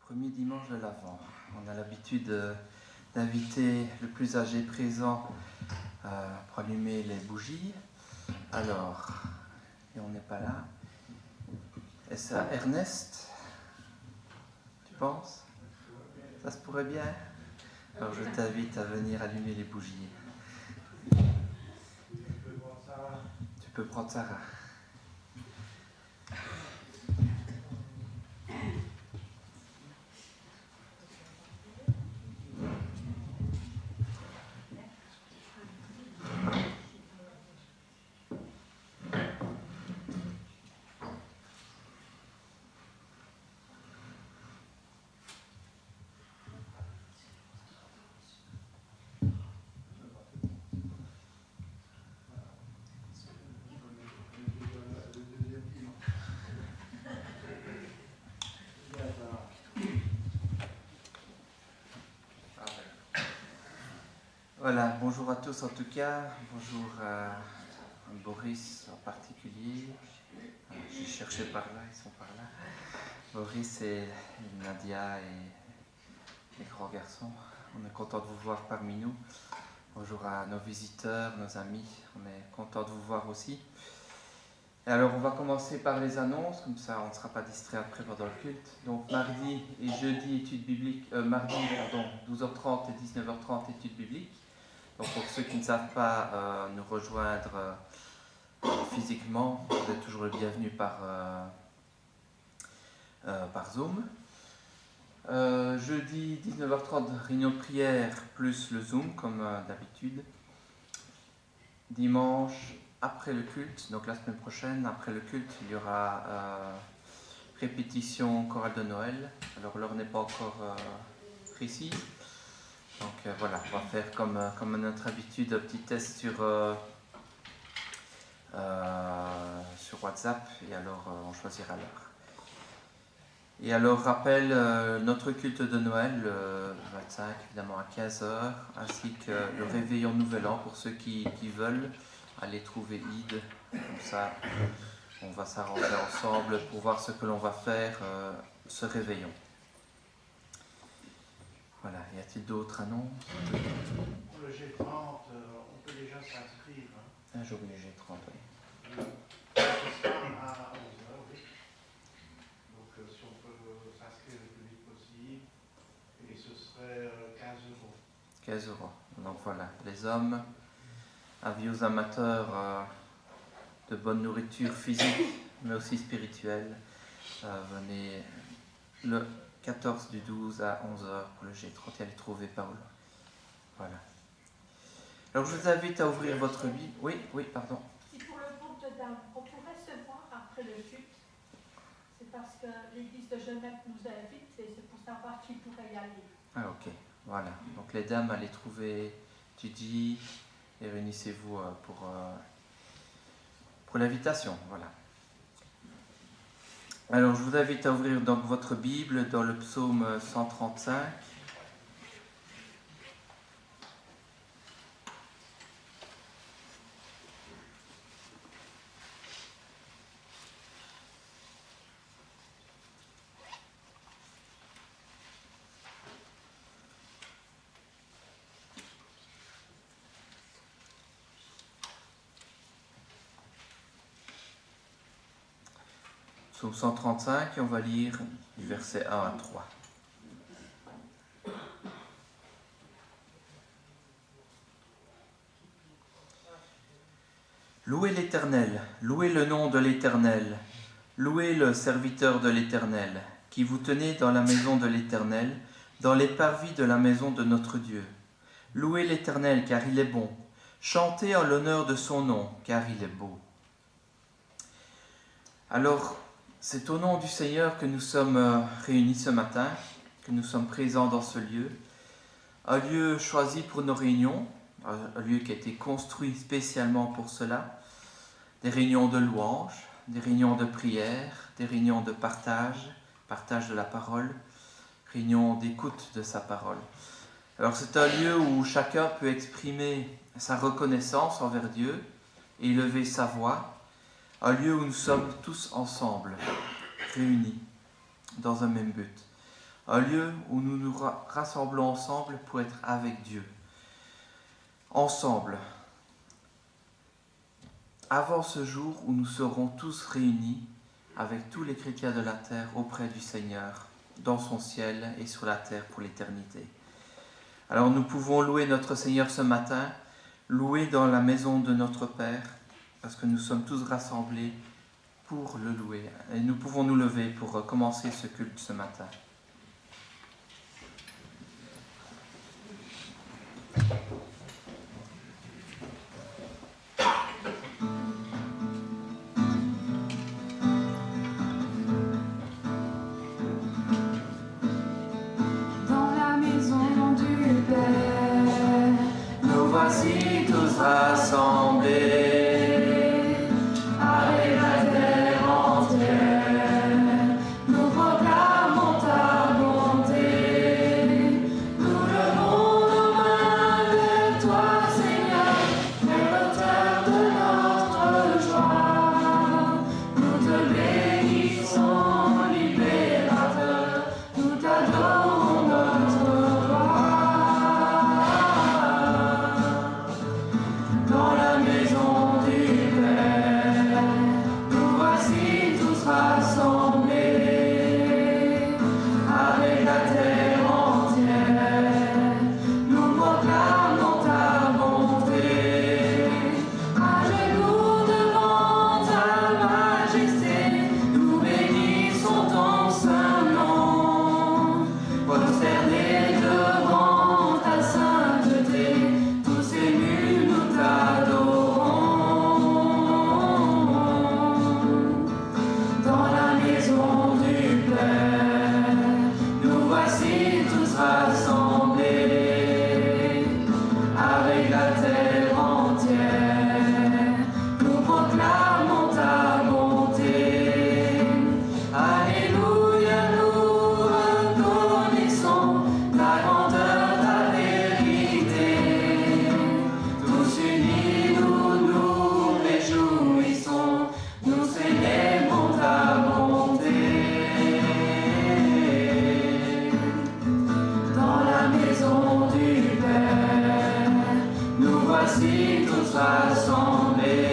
Premier dimanche de l'Avent. On a l'habitude d'inviter le plus âgé présent pour allumer les bougies. Alors, et on n'est pas là. Est-ce à Ernest? Tu penses? Ça se pourrait bien? Alors je t'invite à venir allumer les bougies. Tu peux prendre Sarah. Voilà, bonjour à tous en tout cas, bonjour à Boris en particulier. J'ai cherché par là, ils sont par là. Boris et Nadia et les grands garçons, on est content de vous voir parmi nous. Bonjour à nos visiteurs, nos amis, on est content de vous voir aussi. Et alors on va commencer par les annonces, comme ça on ne sera pas distrait après pendant le culte. Donc mardi et jeudi études bibliques, mardi 12h30 et 19h30 études bibliques. Donc pour ceux qui ne savent pas nous rejoindre physiquement, vous êtes toujours le bienvenu par Zoom. Jeudi 19h30, réunion de prière plus le Zoom comme d'habitude. Dimanche, après le culte, donc la semaine prochaine, après le culte, il y aura répétition chorale de Noël. Alors l'heure n'est pas encore précise. Donc voilà, on va faire comme à notre habitude un petit test sur WhatsApp et alors on choisira l'heure. Et alors rappel, notre culte de Noël, le 25 évidemment à 15h, ainsi que le réveillon Nouvel An pour ceux qui veulent aller trouver Id. Comme ça, on va s'arranger ensemble pour voir ce que l'on va faire ce réveillon. Voilà, y a-t-il d'autres annonces? Pour le G30, on peut déjà s'inscrire. Un jour le G30, oui. Ce sera à 11h, oui. Donc si on peut s'inscrire le plus vite possible, et ce serait 15 €. 15 €. Donc voilà, les hommes, avis aux amateurs de bonne nourriture physique, mais aussi spirituelle, venez le 14 du 12 à 11h pour le G30 et aller trouver Paul. Voilà. Alors je vous invite à ouvrir votre Bible. Oui, pardon. Si pour le groupe de dames, on pourrait se voir après le culte, c'est parce que l'église de Genève nous invite et c'est pour savoir qui pourrait y aller. Ah ok, voilà. Donc les dames, allez trouver Gigi et réunissez-vous pour l'invitation. Voilà. Alors je vous invite à ouvrir donc votre Bible dans le psaume 135. Psaume 135 et on va lire du verset 1 à 3. Louez l'Éternel, louez le nom de l'Éternel, louez le serviteur de l'Éternel, qui vous tenez dans la maison de l'Éternel, dans les parvis de la maison de notre Dieu. Louez l'Éternel, car il est bon. Chantez en l'honneur de son nom, car il est beau. Alors, c'est au nom du Seigneur que nous sommes réunis ce matin, que nous sommes présents dans ce lieu, un lieu choisi pour nos réunions, un lieu qui a été construit spécialement pour cela, des réunions de louange, des réunions de prière, des réunions de partage de la parole, réunions d'écoute de sa parole. Alors c'est un lieu où chacun peut exprimer sa reconnaissance envers Dieu et élever sa voix, un lieu où nous sommes tous ensemble, réunis dans un même but. un lieu où nous nous rassemblons ensemble pour être avec Dieu. Ensemble. Avant ce jour où nous serons tous réunis avec tous les chrétiens de la terre auprès du Seigneur, dans son ciel et sur la terre pour l'éternité. Alors nous pouvons louer notre Seigneur ce matin, louer dans la maison de notre Père, parce que nous sommes tous rassemblés pour le louer. Et nous pouvons nous lever pour commencer ce culte ce matin. Voici tous rassemblés avec la terre entière. Nous proclamons ta bonté. Nous levons nos mains vers toi, Seigneur, vers l'auteur de notre joie. Nous te bénissons, libérateur. Nous t'adorons, notre roi. Dans la maison du Père, nous voici tous rassemblés avec la terre entière. Nous proclamons ta bonté. À genoux devant ta majesté, nous bénissons ton saint nom. Prosternés devant ta sainteté, tous émus nous t'adorons. Dans la maison du Père, nous voici tous rassemblés avec la terre entière. Nous proclamons ta bonté. Alléluia, nous reconnaissons ta grandeur, ta vérité. Tous unis, nous nous réjouissons, nous célébrons ta bonté. Dans la maison du Père, nous voici tous rassemblés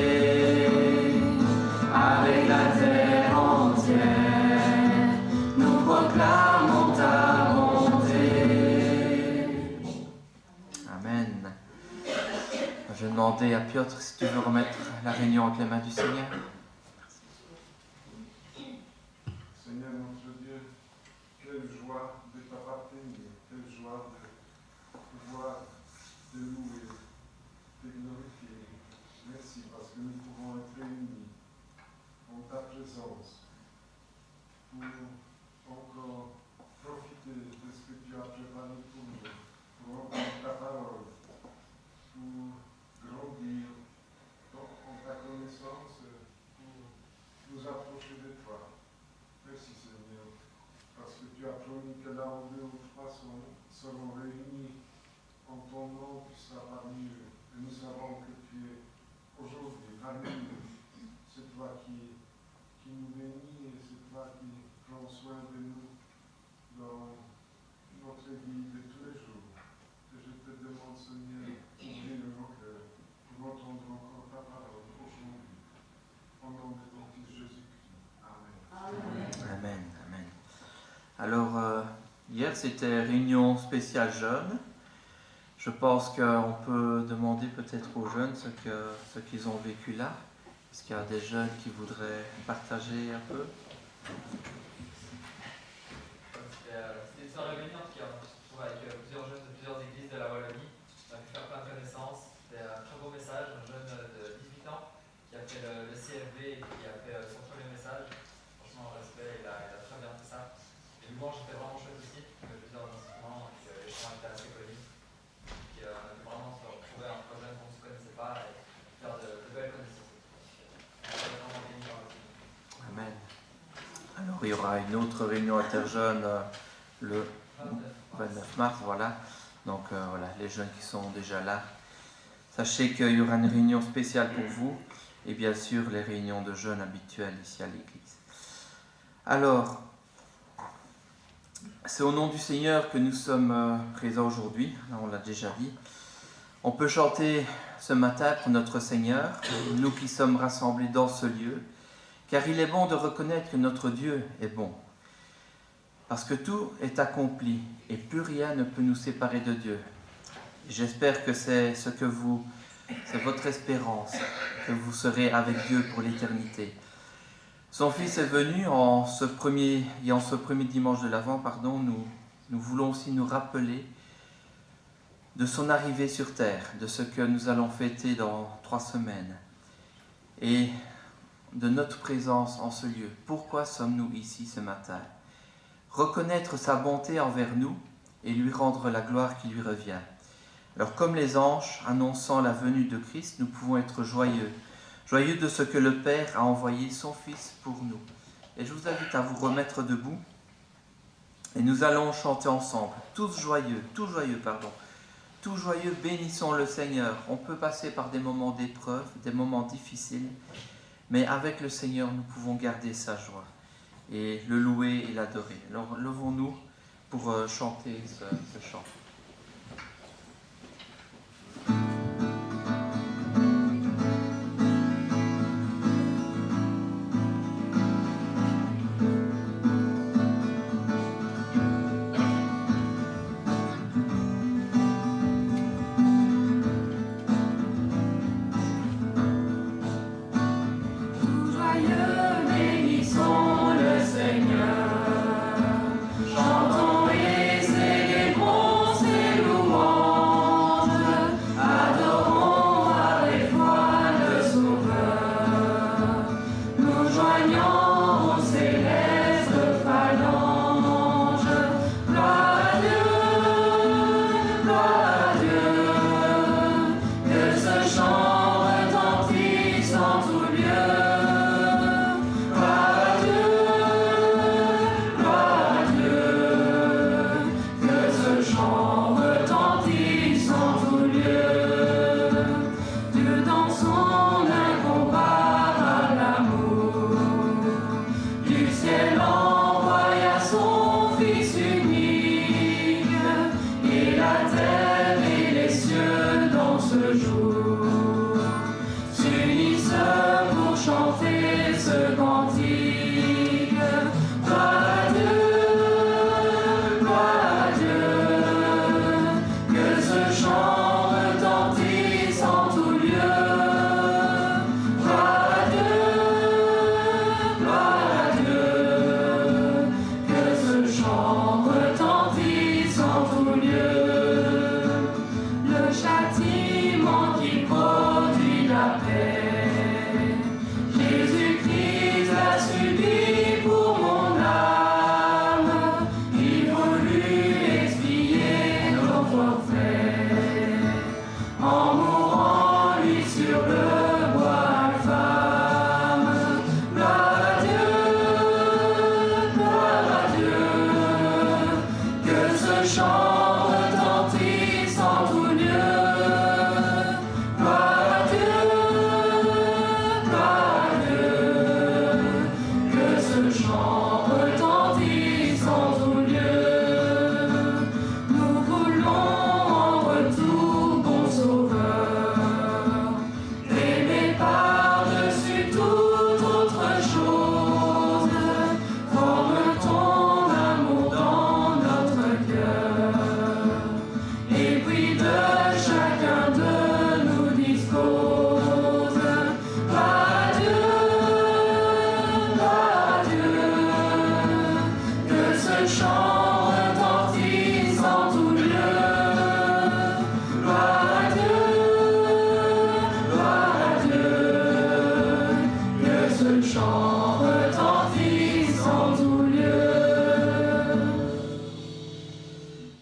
avec la terre entière. Nous proclamons ta bonté. Amen. Je vais demander à Piotr si tu veux remettre la réunion entre les mains du Seigneur. Seigneur notre Dieu, quelle joie de t'appartenir, quelle joie de pouvoir te louer, te glorifier. Merci parce que nous pouvons être réunis en ta présence pour encore profiter de ce que tu as préparé pour nous, pour entendre ta parole, pour grandir en ta connaissance, pour nous approcher de toi. Merci Seigneur, parce que tu as promis que là où 2 ou 3 seront réunis en ton nom, tu seras parmi eux. Et nous savons que tu es aujourd'hui parmi nous. C'est toi qui nous bénis et c'est toi qui prends soin de nous dans notre vie de tous les jours. Et je te demande Seigneur, d'ouvrir nos cœurs pour entendre encore ta parole aujourd'hui. Au nom de ton Fils Jésus-Christ. Amen. Amen, amen. Alors, hier, c'était réunion spéciale jeunes. Je pense qu'on peut demander peut-être aux jeunes ce qu'ils ont vécu là. Est-ce qu'il y a des jeunes qui voudraient partager un peu? C'était une soirée bénissante qui a trouvé avec plusieurs jeunes de plusieurs églises de la Wallonie. On a pu faire plein de connaissances. C'était un très beau message. Un jeune de 18 ans qui a fait le CFV et qui a fait son premier message. Franchement, respect, il a très bien fait ça. Et le louange était vraiment chouette aussi. Il y avait plusieurs instruments et les chants étaient assez connus. Donc, on a pu vraiment se retrouver entre jeunes qu'on ne se connaissait pas et faire de belles connaissances. Vraiment béni par le Seigneur. Amen. Alors, il y aura une autre réunion interjeune le 29 mars, voilà. Donc, voilà, les jeunes qui sont déjà là. Sachez qu'il y aura une réunion spéciale pour vous et bien sûr les réunions de jeunes habituelles ici à l'église. Alors, C'est au nom du Seigneur que nous sommes présents aujourd'hui, on l'a déjà dit. On peut chanter ce matin pour notre Seigneur, nous qui sommes rassemblés dans ce lieu, car il est bon de reconnaître que notre Dieu est bon. Parce que tout est accompli et plus rien ne peut nous séparer de Dieu. J'espère que c'est votre espérance, que vous serez avec Dieu pour l'éternité. Son Fils est venu en ce premier dimanche de l'Avent, nous voulons aussi nous rappeler de son arrivée sur terre, de ce que nous allons fêter dans 3 semaines et de notre présence en ce lieu. Pourquoi sommes-nous ici ce matin? Reconnaître sa bonté envers nous et lui rendre la gloire qui lui revient. Alors comme les anges annonçant la venue de Christ, nous pouvons être joyeux de ce que le Père a envoyé son Fils pour nous. Et je vous invite à vous remettre debout et nous allons chanter ensemble, tous joyeux, bénissons le Seigneur. On peut passer par des moments d'épreuve, des moments difficiles, mais avec le Seigneur, nous pouvons garder sa joie et le louer et l'adorer. Alors levons-nous pour chanter ce chant.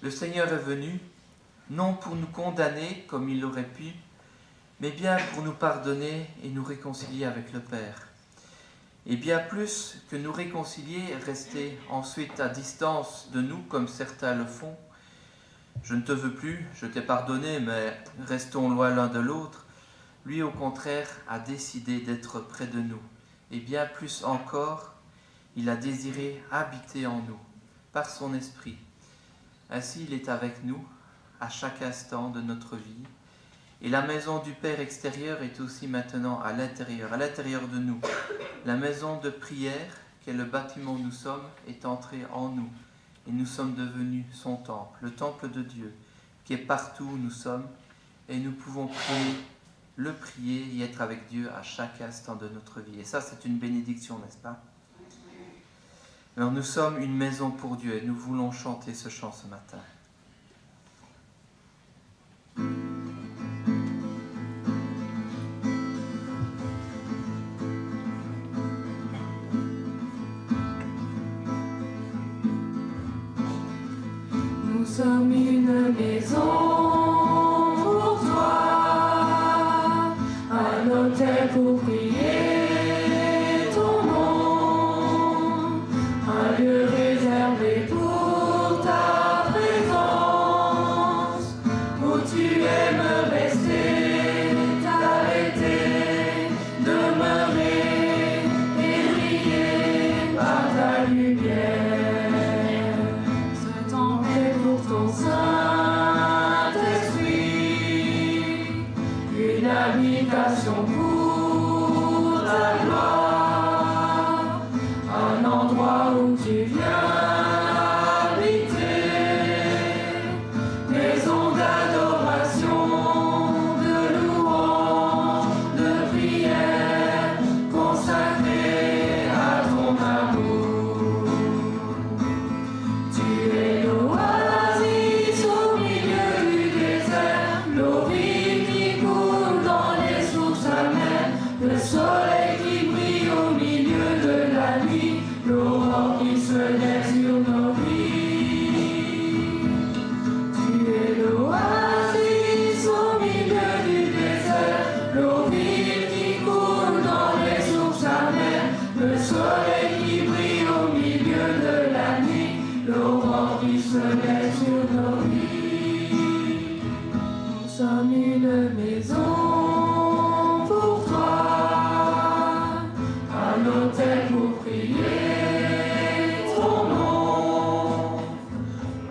Le Seigneur est venu, non pour nous condamner comme il l'aurait pu, mais bien pour nous pardonner et nous réconcilier avec le Père. Et bien plus que nous réconcilier et rester ensuite à distance de nous comme certains le font. Je ne te veux plus, je t'ai pardonné, mais restons loin l'un de l'autre. Lui, au contraire, a décidé d'être près de nous. Et bien plus encore, il a désiré habiter en nous, par son esprit. Ainsi, il est avec nous à chaque instant de notre vie. Et la maison du Père extérieur est aussi maintenant à l'intérieur de nous. La maison de prière, qui est le bâtiment où nous sommes, est entrée en nous. Et nous sommes devenus son temple, le temple de Dieu, qui est partout où nous sommes. Et nous pouvons le prier et être avec Dieu à chaque instant de notre vie. Et ça, c'est une bénédiction, n'est-ce pas? Alors nous sommes une maison pour Dieu et nous voulons chanter ce chant ce matin. Nous sommes une maison pour toi, un autel pour prier ton nom, un lieu réservé pour ta présence, où tu aimes rester, t'arrêter, demeurer et briller par ta lumière. Ce temple est pour ton Saint-Esprit, une habitation pour ta gloire, un endroit où tu viens habiter, maison d'adoration, de louange, de prière, consacrée à ton amour. Tu es l'oasis au milieu du désert, l'eau vive qui coule dans les sources amères, le soleil qui brille au milieu de la nuit, l'aurore qui se lève sur nos vies. Tu es l'oasis au milieu du désert, l'eau vive qui coule dans les sources amères, le soleil qui brille au milieu de la nuit, l'aurore qui se lève sur nos vies. Nous sommes une maison pour toi, un autel pour prier ton nom,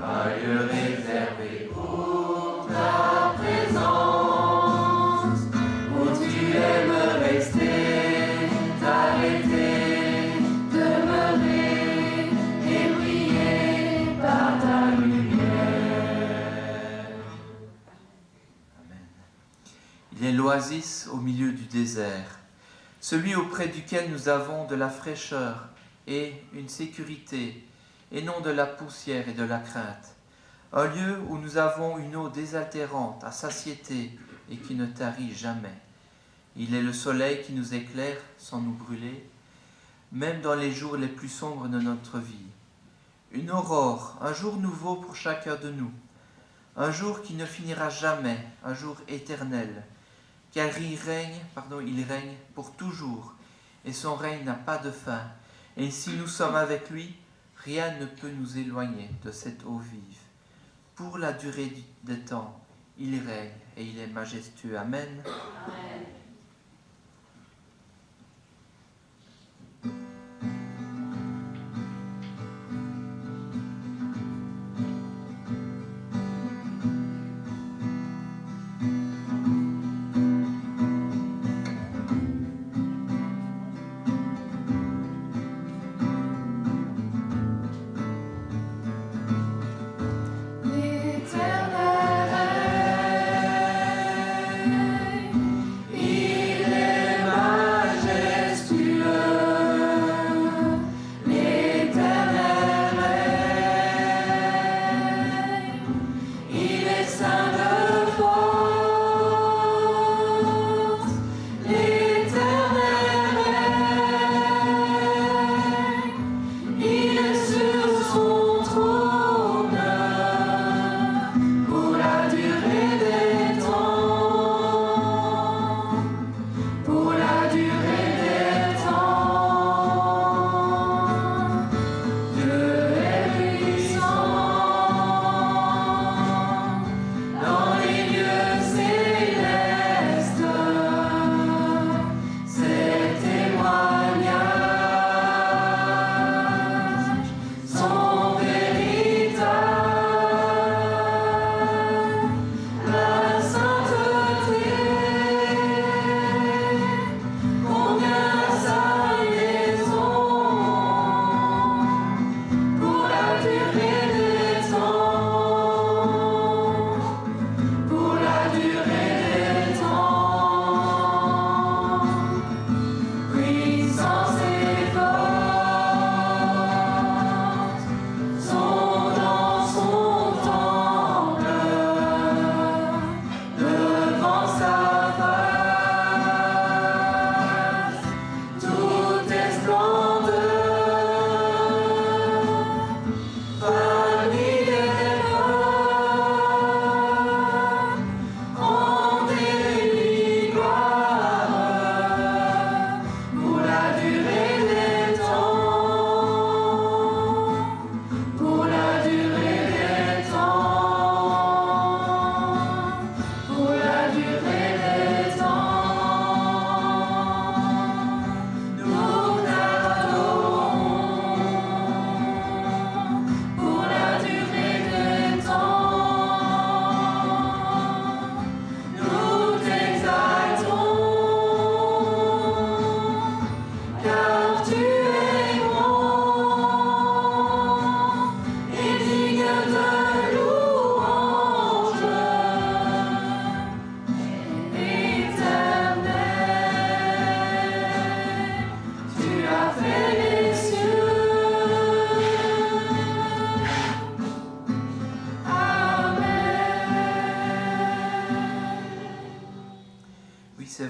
un lieu réservé pour ta présence, où tu aimes rester, t'arrêter, demeurer et briller par ta lumière. Amen. Il est l'oasis au milieu du désert, celui auprès duquel nous avons de la fraîcheur et une sécurité, et non de la poussière et de la crainte. Un lieu où nous avons une eau désaltérante, à satiété, et qui ne tarit jamais. Il est le soleil qui nous éclaire sans nous brûler, même dans les jours les plus sombres de notre vie. Une aurore, un jour nouveau pour chacun de nous, un jour qui ne finira jamais, un jour éternel, car il règne pour toujours, et son règne n'a pas de fin. Et si nous sommes avec lui, rien ne peut nous éloigner de cette eau vive. Pour la durée des temps, il règne et il est majestueux. Amen. Amen. L'éternel règne,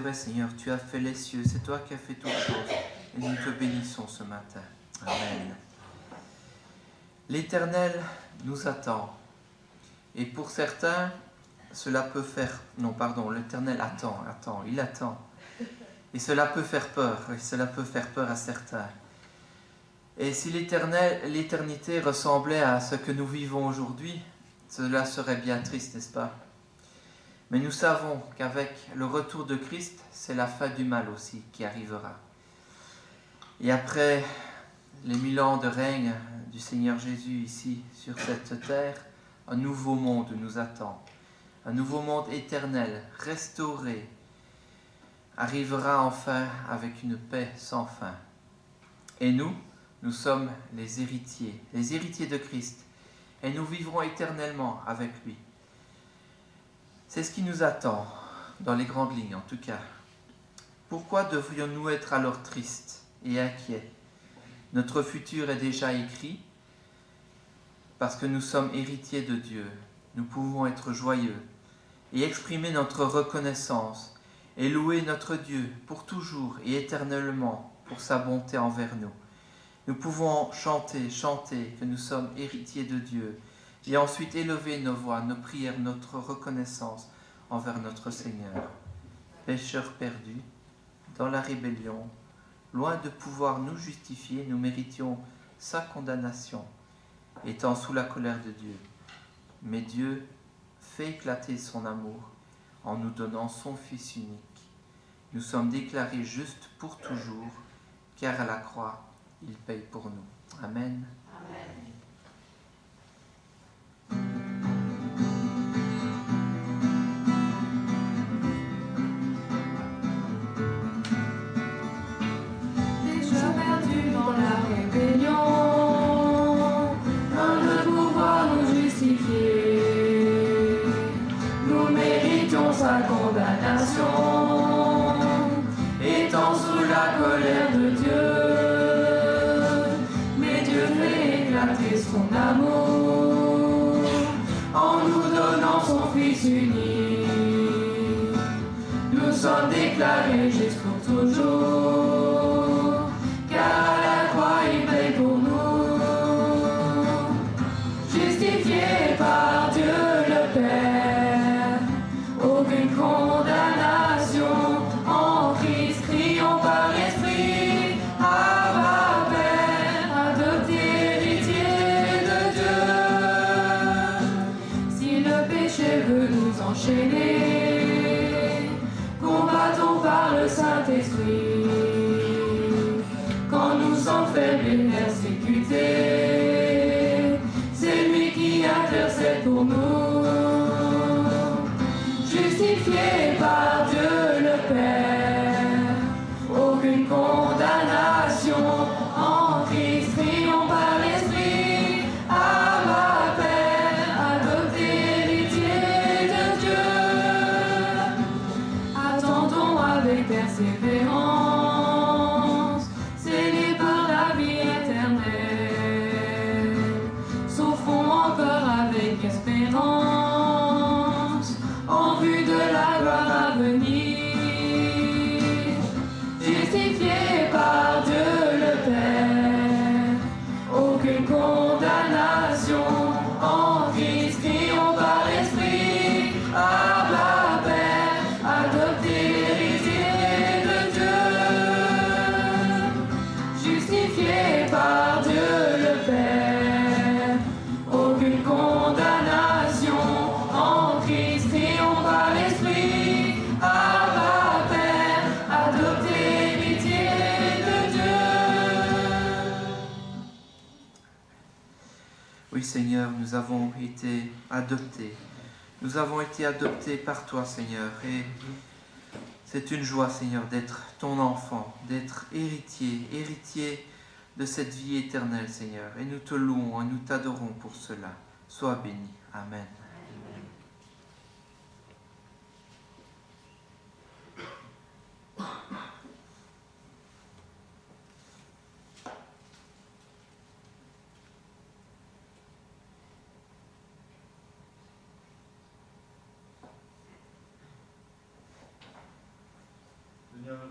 vrai, Seigneur, tu as fait les cieux, c'est toi qui as fait toutes choses, et nous te bénissons ce matin. Amen. L'Éternel nous attend, et pour certains, cela peut faire... Non, pardon, l'Éternel il attend. Et cela peut faire peur à certains. Et si l'éternité ressemblait à ce que nous vivons aujourd'hui, cela serait bien triste, n'est-ce pas? Mais nous savons qu'avec le retour de Christ, c'est la fin du mal aussi qui arrivera. Et après les 1000 ans de règne du Seigneur Jésus ici, sur cette terre, un nouveau monde nous attend. Un nouveau monde éternel, restauré, arrivera enfin avec une paix sans fin. Et nous sommes les héritiers de Christ, et nous vivrons éternellement avec lui. C'est ce qui nous attend, dans les grandes lignes en tout cas. Pourquoi devrions-nous être alors tristes et inquiets? Notre futur est déjà écrit, parce que nous sommes héritiers de Dieu. Nous pouvons être joyeux et exprimer notre reconnaissance et louer notre Dieu pour toujours et éternellement pour sa bonté envers nous. Nous pouvons chanter que nous sommes héritiers de Dieu et ensuite élever nos voix, nos prières, notre reconnaissance envers notre Seigneur. Pécheurs perdus, dans la rébellion, loin de pouvoir nous justifier, nous méritions sa condamnation, étant sous la colère de Dieu. Mais Dieu fait éclater son amour en nous donnant son Fils unique. Nous sommes déclarés justes pour toujours, car à la croix, il paye pour nous. Amen. Amen. Déjà perdus dans la rébellion, loin de pouvoir nous justifier, nous méritons sa condamnation, étant sous la colère de Dieu. Mais Dieu fait éclater son amour en nous donnant son Fils unique. Nous sommes déclarés justes pour toujours, car à la croix il paye pour nous. Justifiés par Dieu le Père, aucune condamnation en Christ, crions par l'Esprit, Abba Père, adopté héritier de Dieu. Si le péché veut nous enchaîner, combattons par le Saint-Esprit. Quand nous sommes faibles et persécutés, c'est lui qui intercède pour nous. Justifiés par Dieu le Père, aucune condamnation en Christ, crions par l'Esprit, Abba Père, adopté héritier de Dieu. Attendons avec persévérance, scellés par la vie éternelle. Souffrons encore avec espérance, en vue de la gloire à venir. Justifiés par Dieu le Père, aucune condamnation en Christ, crions par l'Esprit, Abba Père, adopté héritier de Dieu. Justifiés par Dieu le Père, aucune condamnation en Christ, crions par l'Esprit, Abba Père, adopté héritier de Dieu. Oui Seigneur, nous avons été adoptés. Nous avons été adoptés par toi Seigneur. Et c'est une joie Seigneur d'être ton enfant, d'être héritier de cette vie éternelle Seigneur. Et nous te louons et nous t'adorons pour cela. Sois béni. Amen.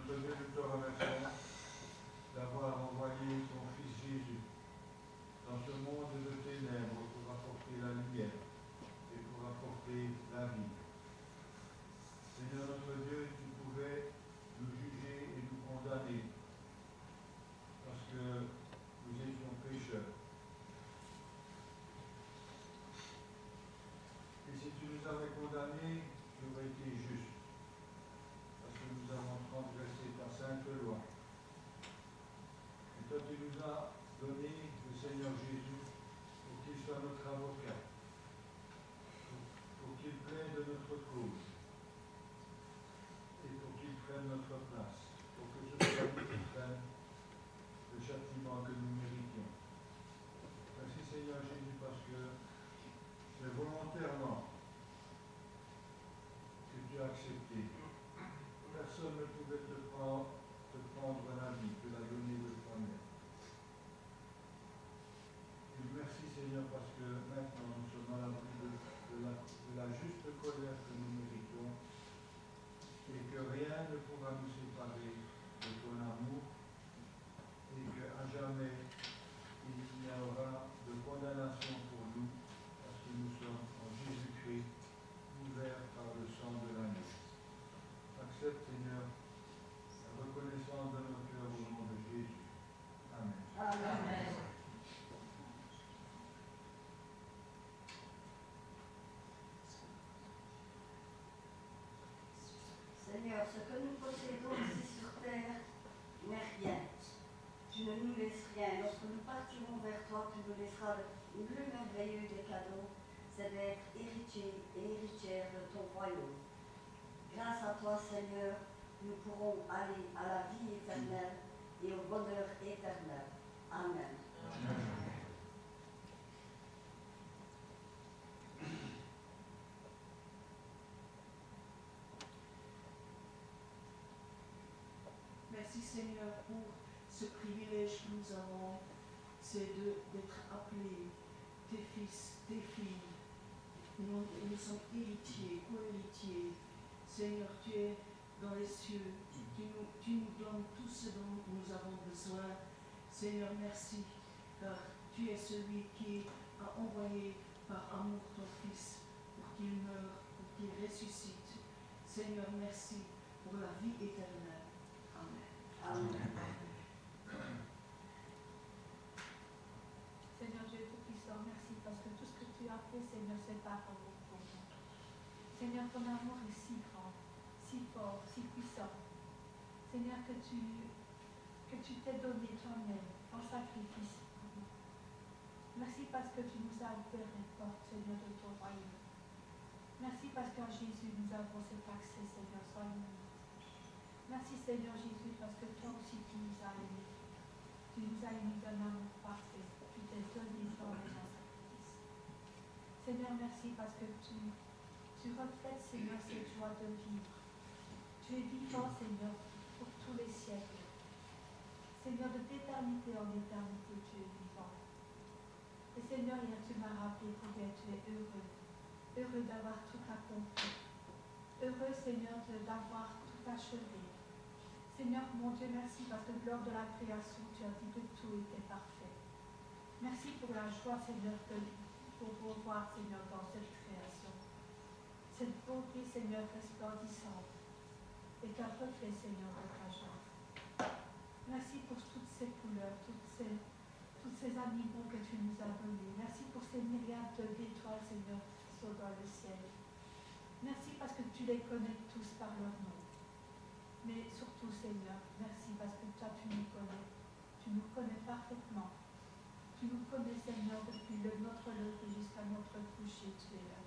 Notre Dieu, nous te remercions d'avoir envoyé ton Fils Jésus dans ce monde de ténèbres pour apporter la lumière et pour apporter la vie. Seigneur notre Dieu, tu pouvais nous juger et nous condamner parce que nous étions pécheurs. Et si tu nous avais condamnés, tu aurais été juste, parce que nous avons transgressé ta sainte loi. Et toi, tu nous as donné le Seigneur Jésus pour qu'il soit notre avocat, pour qu'il plaide notre cause et pour qu'il prenne notre place, pour que ce soit lui qui prenne le châtiment que nous méritions. Merci Seigneur Jésus, parce que c'est volontairement que tu as accepté. Personne ne pouvait te prendre la vie, te la donner de toi-même. Et merci Seigneur, parce que maintenant nous sommes à l'abri de la juste colère que nous méritons et que rien ne pourra nous séparer de ton amour et qu'à jamais il n'y aura de condamnation pour nous parce que nous sommes en Jésus-Christ couverts par le sang de l'agneau. Accepte Seigneur la reconnaissance de nos cœurs au nom de Jésus. Amen. Amen. Seigneur, ce que nous possédons ici sur terre n'est rien. Tu ne nous laisses rien. Lorsque nous partirons vers toi, tu nous laisseras le plus merveilleux des cadeaux, c'est d'être héritier et héritière de ton royaume. Grâce à toi, Seigneur, nous pourrons aller à la vie éternelle et au bonheur éternel. Amen. Amen. Merci Seigneur pour ce privilège que nous avons, c'est d'être appelés tes fils, tes filles. Nous sommes héritiers, co-héritiers. Seigneur, tu es dans les cieux, tu nous donnes tout ce dont nous avons besoin. Seigneur, merci, car tu es celui qui a envoyé par amour ton Fils pour qu'il meure, pour qu'il ressuscite. Seigneur, merci pour la vie éternelle. Amen. Amen. Seigneur Dieu Tout-Puissant, merci parce que tout ce que tu as fait, Seigneur, c'est par amour pour nous. Seigneur, ton amour est si grand, si fort, si puissant. Seigneur, que tu t'es donné toi-même en sacrifice pour nous. Merci parce que tu nous as ouvert les portes, Seigneur, de ton royaume. Merci parce qu'en Jésus, nous avons cet accès, Seigneur, sans limite. Merci, Seigneur Jésus, parce que toi aussi, tu nous as aimés. Tu nous as aimés d'un amour parfait. Tu t'es donné toi-même en sacrifice. Seigneur, merci parce que tu reflètes, Seigneur, cette joie de vivre. Tu es vivant, Seigneur, pour tous les siècles. Seigneur, de d'éternité en éternité, tu es vivant. Et Seigneur, hier tu m'as rappelé combien tu es heureux. Heureux d'avoir tout accompli. Heureux, Seigneur, d'avoir tout achevé. Seigneur, mon Dieu, merci parce que lors de la création, tu as dit que tout était parfait. Merci pour la joie, Seigneur, pour revoir, Seigneur, dans cette création. Cette beauté, Seigneur, resplendissante est un reflet, Seigneur, de ta joie. Merci pour toutes ces couleurs, tous ces animaux que tu nous as donnés. Merci pour ces myriades d'étoiles, Seigneur, qui sont dans le ciel. Merci parce que tu les connais tous par leur nom. Mais surtout, Seigneur, merci parce que toi, tu nous connais. Tu nous connais parfaitement. Tu nous connais, Seigneur, depuis notre lever jusqu'à notre coucher, tu es là.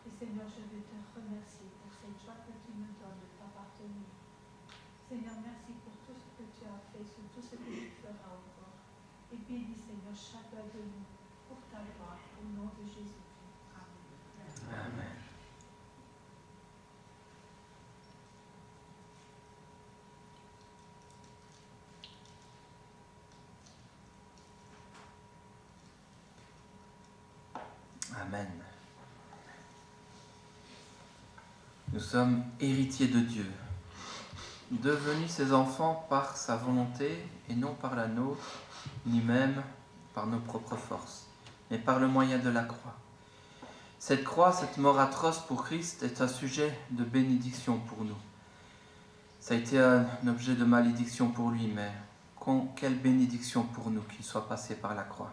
Et Seigneur, je veux te remercier pour cette joie que tu nous donnes de t'appartenir. Seigneur, merci pour tout ce que tu as fait, sur tout ce que tu feras encore. Et bénis, Seigneur, chacun de nous pour ta gloire, au nom de Jésus-Christ. Amen. Amen. Amen. Nous sommes héritiers de Dieu. devenus ses enfants par sa volonté et non par la nôtre, ni même par nos propres forces, mais par le moyen de la croix. Cette croix, cette mort atroce pour Christ est un sujet de bénédiction pour nous. Ça a été un objet de malédiction pour lui, mais quelle bénédiction pour nous qu'il soit passé par la croix.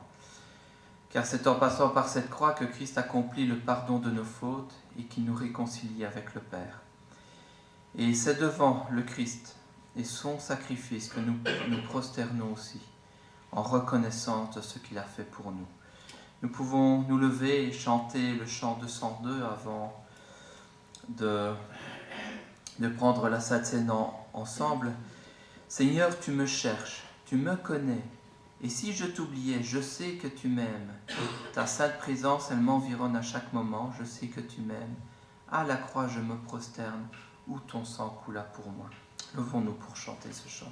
Car c'est en passant par cette croix que Christ accomplit le pardon de nos fautes et qui nous réconcilie avec le Père. Et c'est devant le Christ et son sacrifice que nous nous prosternons aussi, en reconnaissance de ce qu'il a fait pour nous. Nous pouvons nous lever et chanter le chant 202 avant de prendre la Sainte Seine ensemble. Seigneur, tu me cherches, tu me connais, et si je t'oubliais, je sais que tu m'aimes. Ta sainte présence, elle m'environne à chaque moment, je sais que tu m'aimes. À la croix, je me prosterne, où ton sang coula pour moi. Levons-nous pour chanter ce chant.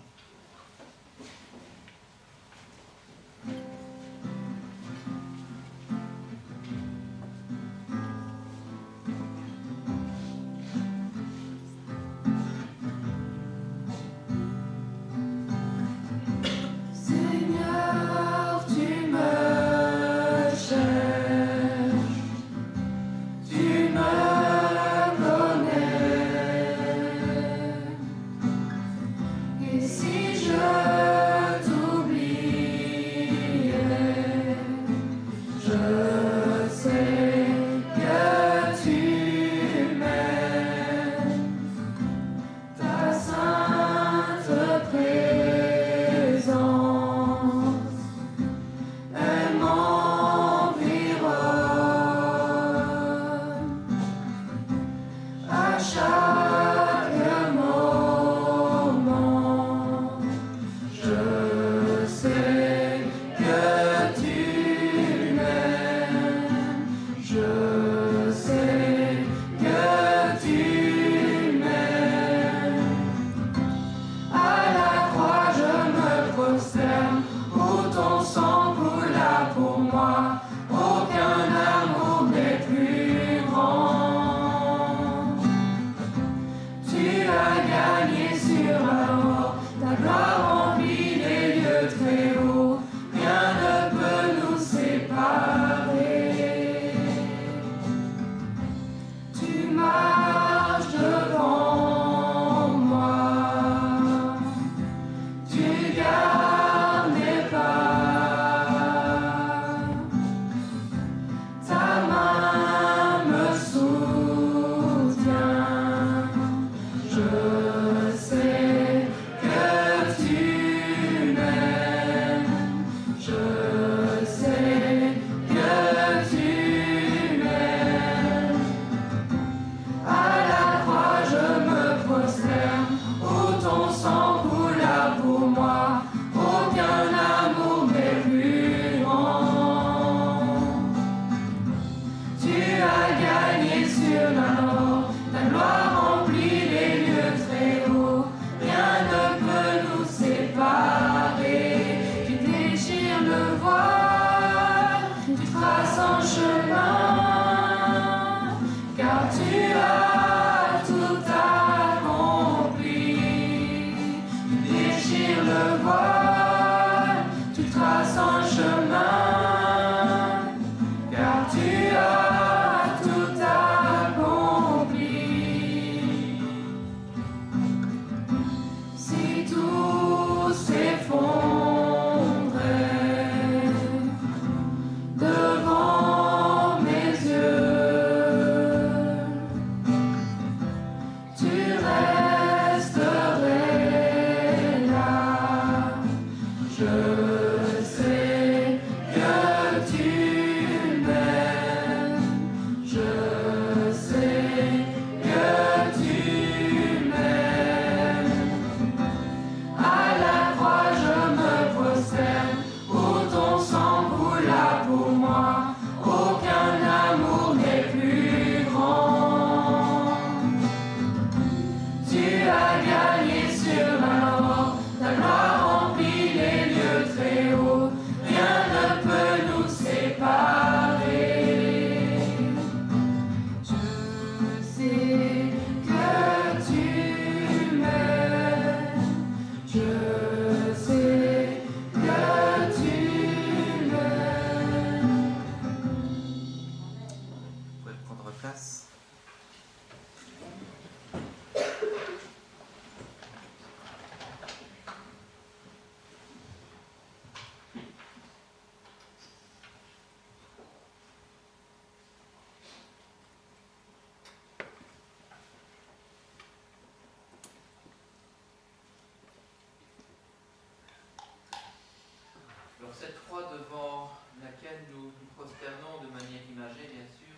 cette croix devant laquelle nous nous prosternons de manière imagée, bien sûr,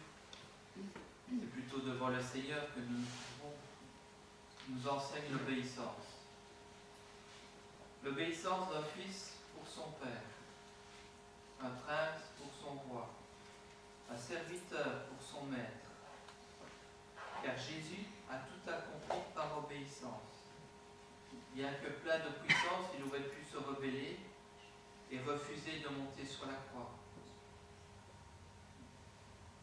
c'est plutôt devant le Seigneur que nous enseigne l'obéissance. L'obéissance d'un fils pour son père, un prince pour son roi, un serviteur pour son maître. Car Jésus a tout accompli par obéissance. Bien que plein de puissance, il aurait pu se rebeller et refuser de monter sur la croix.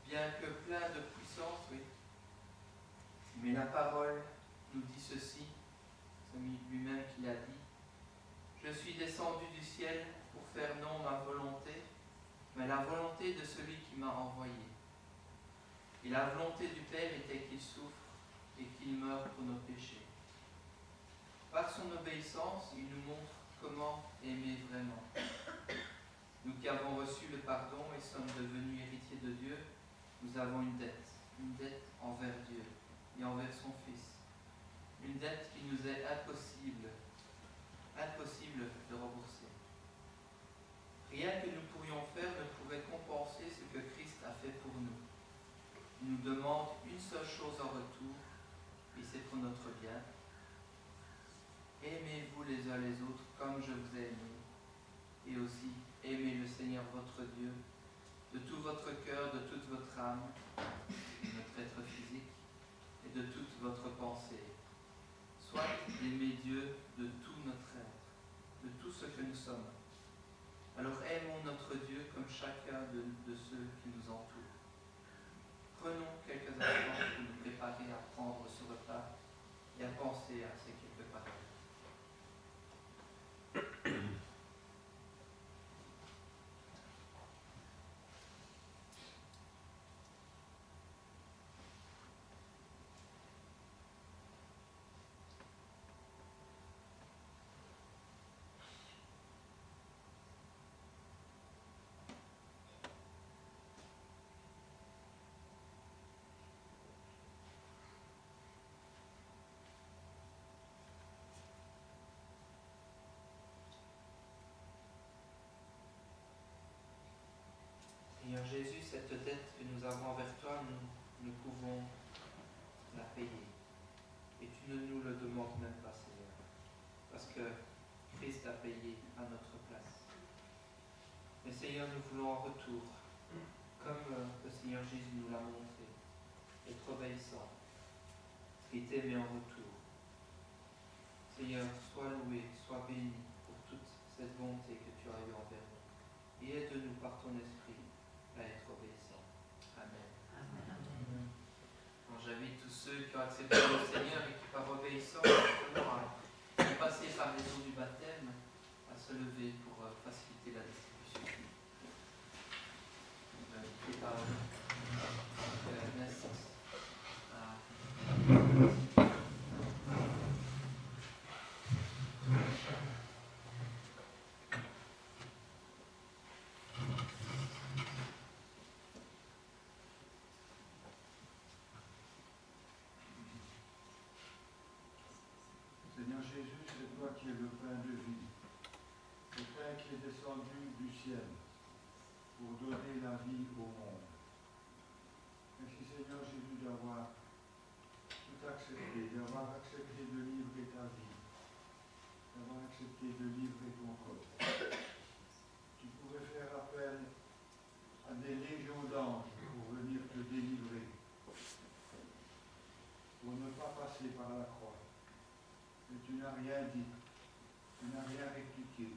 Bien que plein de puissance, oui. Mais la parole nous dit ceci, c'est lui-même qui l'a dit. Je suis descendu du ciel pour faire non ma volonté, mais la volonté de celui qui m'a envoyé. Et la volonté du Père était qu'il souffre et qu'il meure pour nos péchés. Par son obéissance, il nous montre comment aimer vraiment. Nous qui avons reçu le pardon et sommes devenus héritiers de Dieu, nous avons une dette envers Dieu et envers son Fils. Une dette qui nous est impossible de rembourser. Rien que nous pourrions faire ne pourrait compenser ce que Christ a fait pour nous. Il nous demande une seule chose en retour, et c'est pour notre bien. Aimez-vous les uns les autres comme je vous ai aimé, et aussi aimez le Seigneur votre Dieu de tout votre cœur, de toute votre âme, de notre être physique et de toute votre pensée. Soit d'aimer Dieu de tout notre être, de tout ce que nous sommes. Alors aimons notre Dieu comme chacun de ceux qui nous entourent. Prenons quelques instants pour nous préparer à prendre ce repas et à penser à ces quelques paroles. Seigneur Jésus, cette dette que nous avons envers toi, nous pouvons la payer. Et tu ne nous le demandes même pas, Seigneur. Parce que Christ a payé à notre place. Mais Seigneur, nous voulons en retour, comme le Seigneur Jésus nous l'a montré, être obéissant et t'aimer en retour. Seigneur, sois loué, sois béni pour toute cette bonté que tu as eue envers nous. Et aide-nous par ton esprit à être obéissants. Amen. Amen. J'invite tous ceux qui ont accepté le Seigneur et qui par obéissance ont passé par les eaux du baptême à se lever pour faciliter la distribution. J'invite par Ernest à Seigneur Jésus, c'est toi qui es le pain de vie, le pain qui est descendu du ciel pour donner la vie au monde. Merci Seigneur Jésus d'avoir tout accepté, d'avoir accepté de livrer ta vie, d'avoir accepté de livrer ton corps. Tu pouvais faire appel à des légions d'anges pour venir te délivrer, pour ne pas passer par la croix. Mais tu n'as rien dit, tu n'as rien répliqué,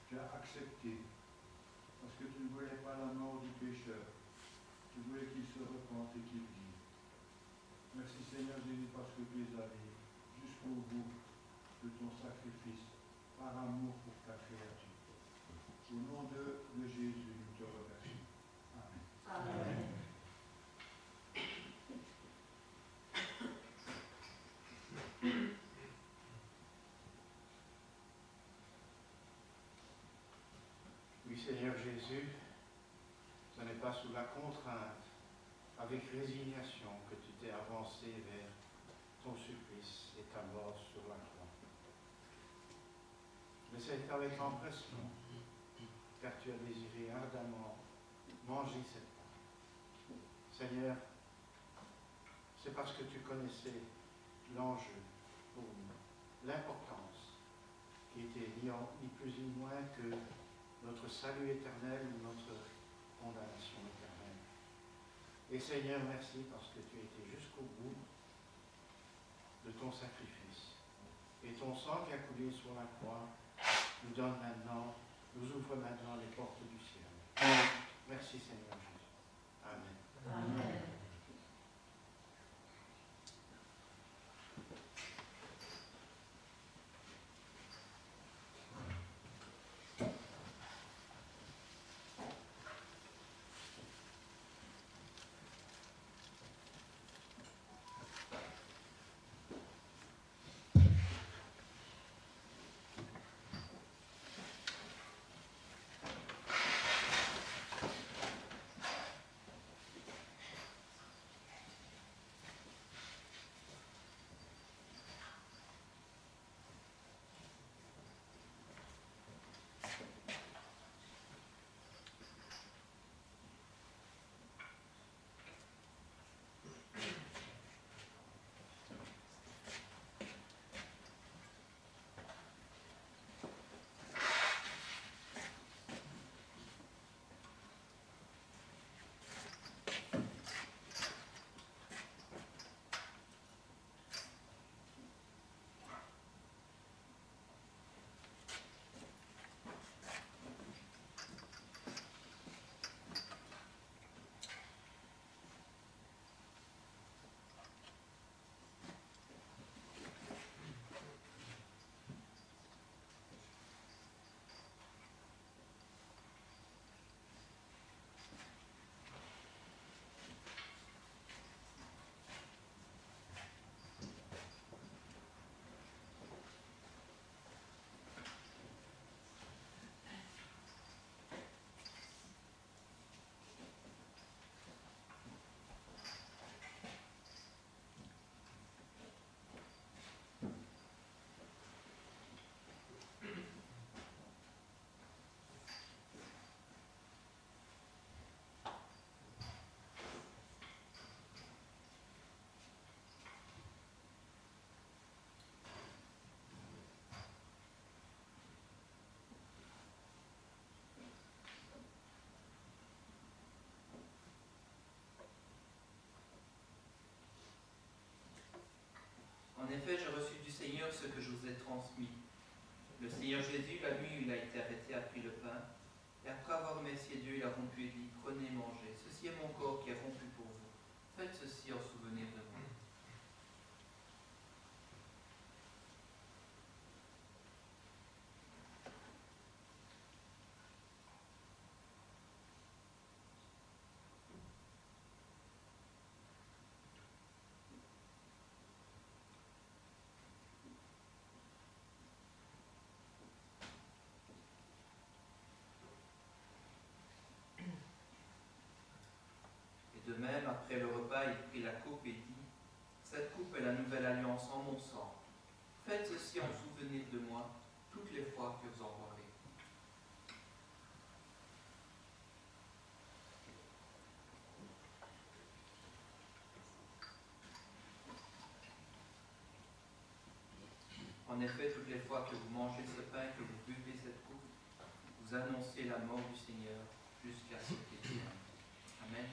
tu as accepté, parce que tu ne voulais pas la mort du pécheur, tu voulais qu'il se repente et qu'il vive. Merci Seigneur Jésus parce que tu es allé jusqu'au bout de ton sacrifice, par amour pour ta créature. Au nom de Jésus, nous te remercions. Amen. Amen. Oui, Seigneur Jésus, ce n'est pas sous la contrainte, avec résignation que tu t'es avancé vers ton supplice et ta mort sur la croix. Mais c'est avec empressement car tu as désiré ardemment manger cette part. Seigneur, c'est parce que tu connaissais l'enjeu pour nous, l'importance qui était ni plus ni moins que notre salut éternel ou notre condamnation éternelle. Et Seigneur, merci parce que tu as été jusqu'au bout de ton sacrifice. Et ton sang qui a coulé sur la croix nous ouvre maintenant les portes du ciel. Merci Seigneur Jésus. Amen. Amen. En effet, j'ai reçu du Seigneur ce que je vous ai transmis. Le Seigneur Jésus, la nuit où il a été arrêté, a pris le pain, et après avoir remercié Dieu, il a rompu et dit, prenez, mangez, ceci est mon corps qui est rompu pour vous. Faites ceci en souvenir de moi. De même, après le repas, il prit la coupe et dit, cette coupe est la nouvelle alliance en mon sang. Faites ceci en souvenir de moi toutes les fois que vous en boirez. En effet, toutes les fois que vous mangez ce pain, que vous buvez cette coupe, vous annoncez la mort du Seigneur jusqu'à ce qu'il vienne. Amen.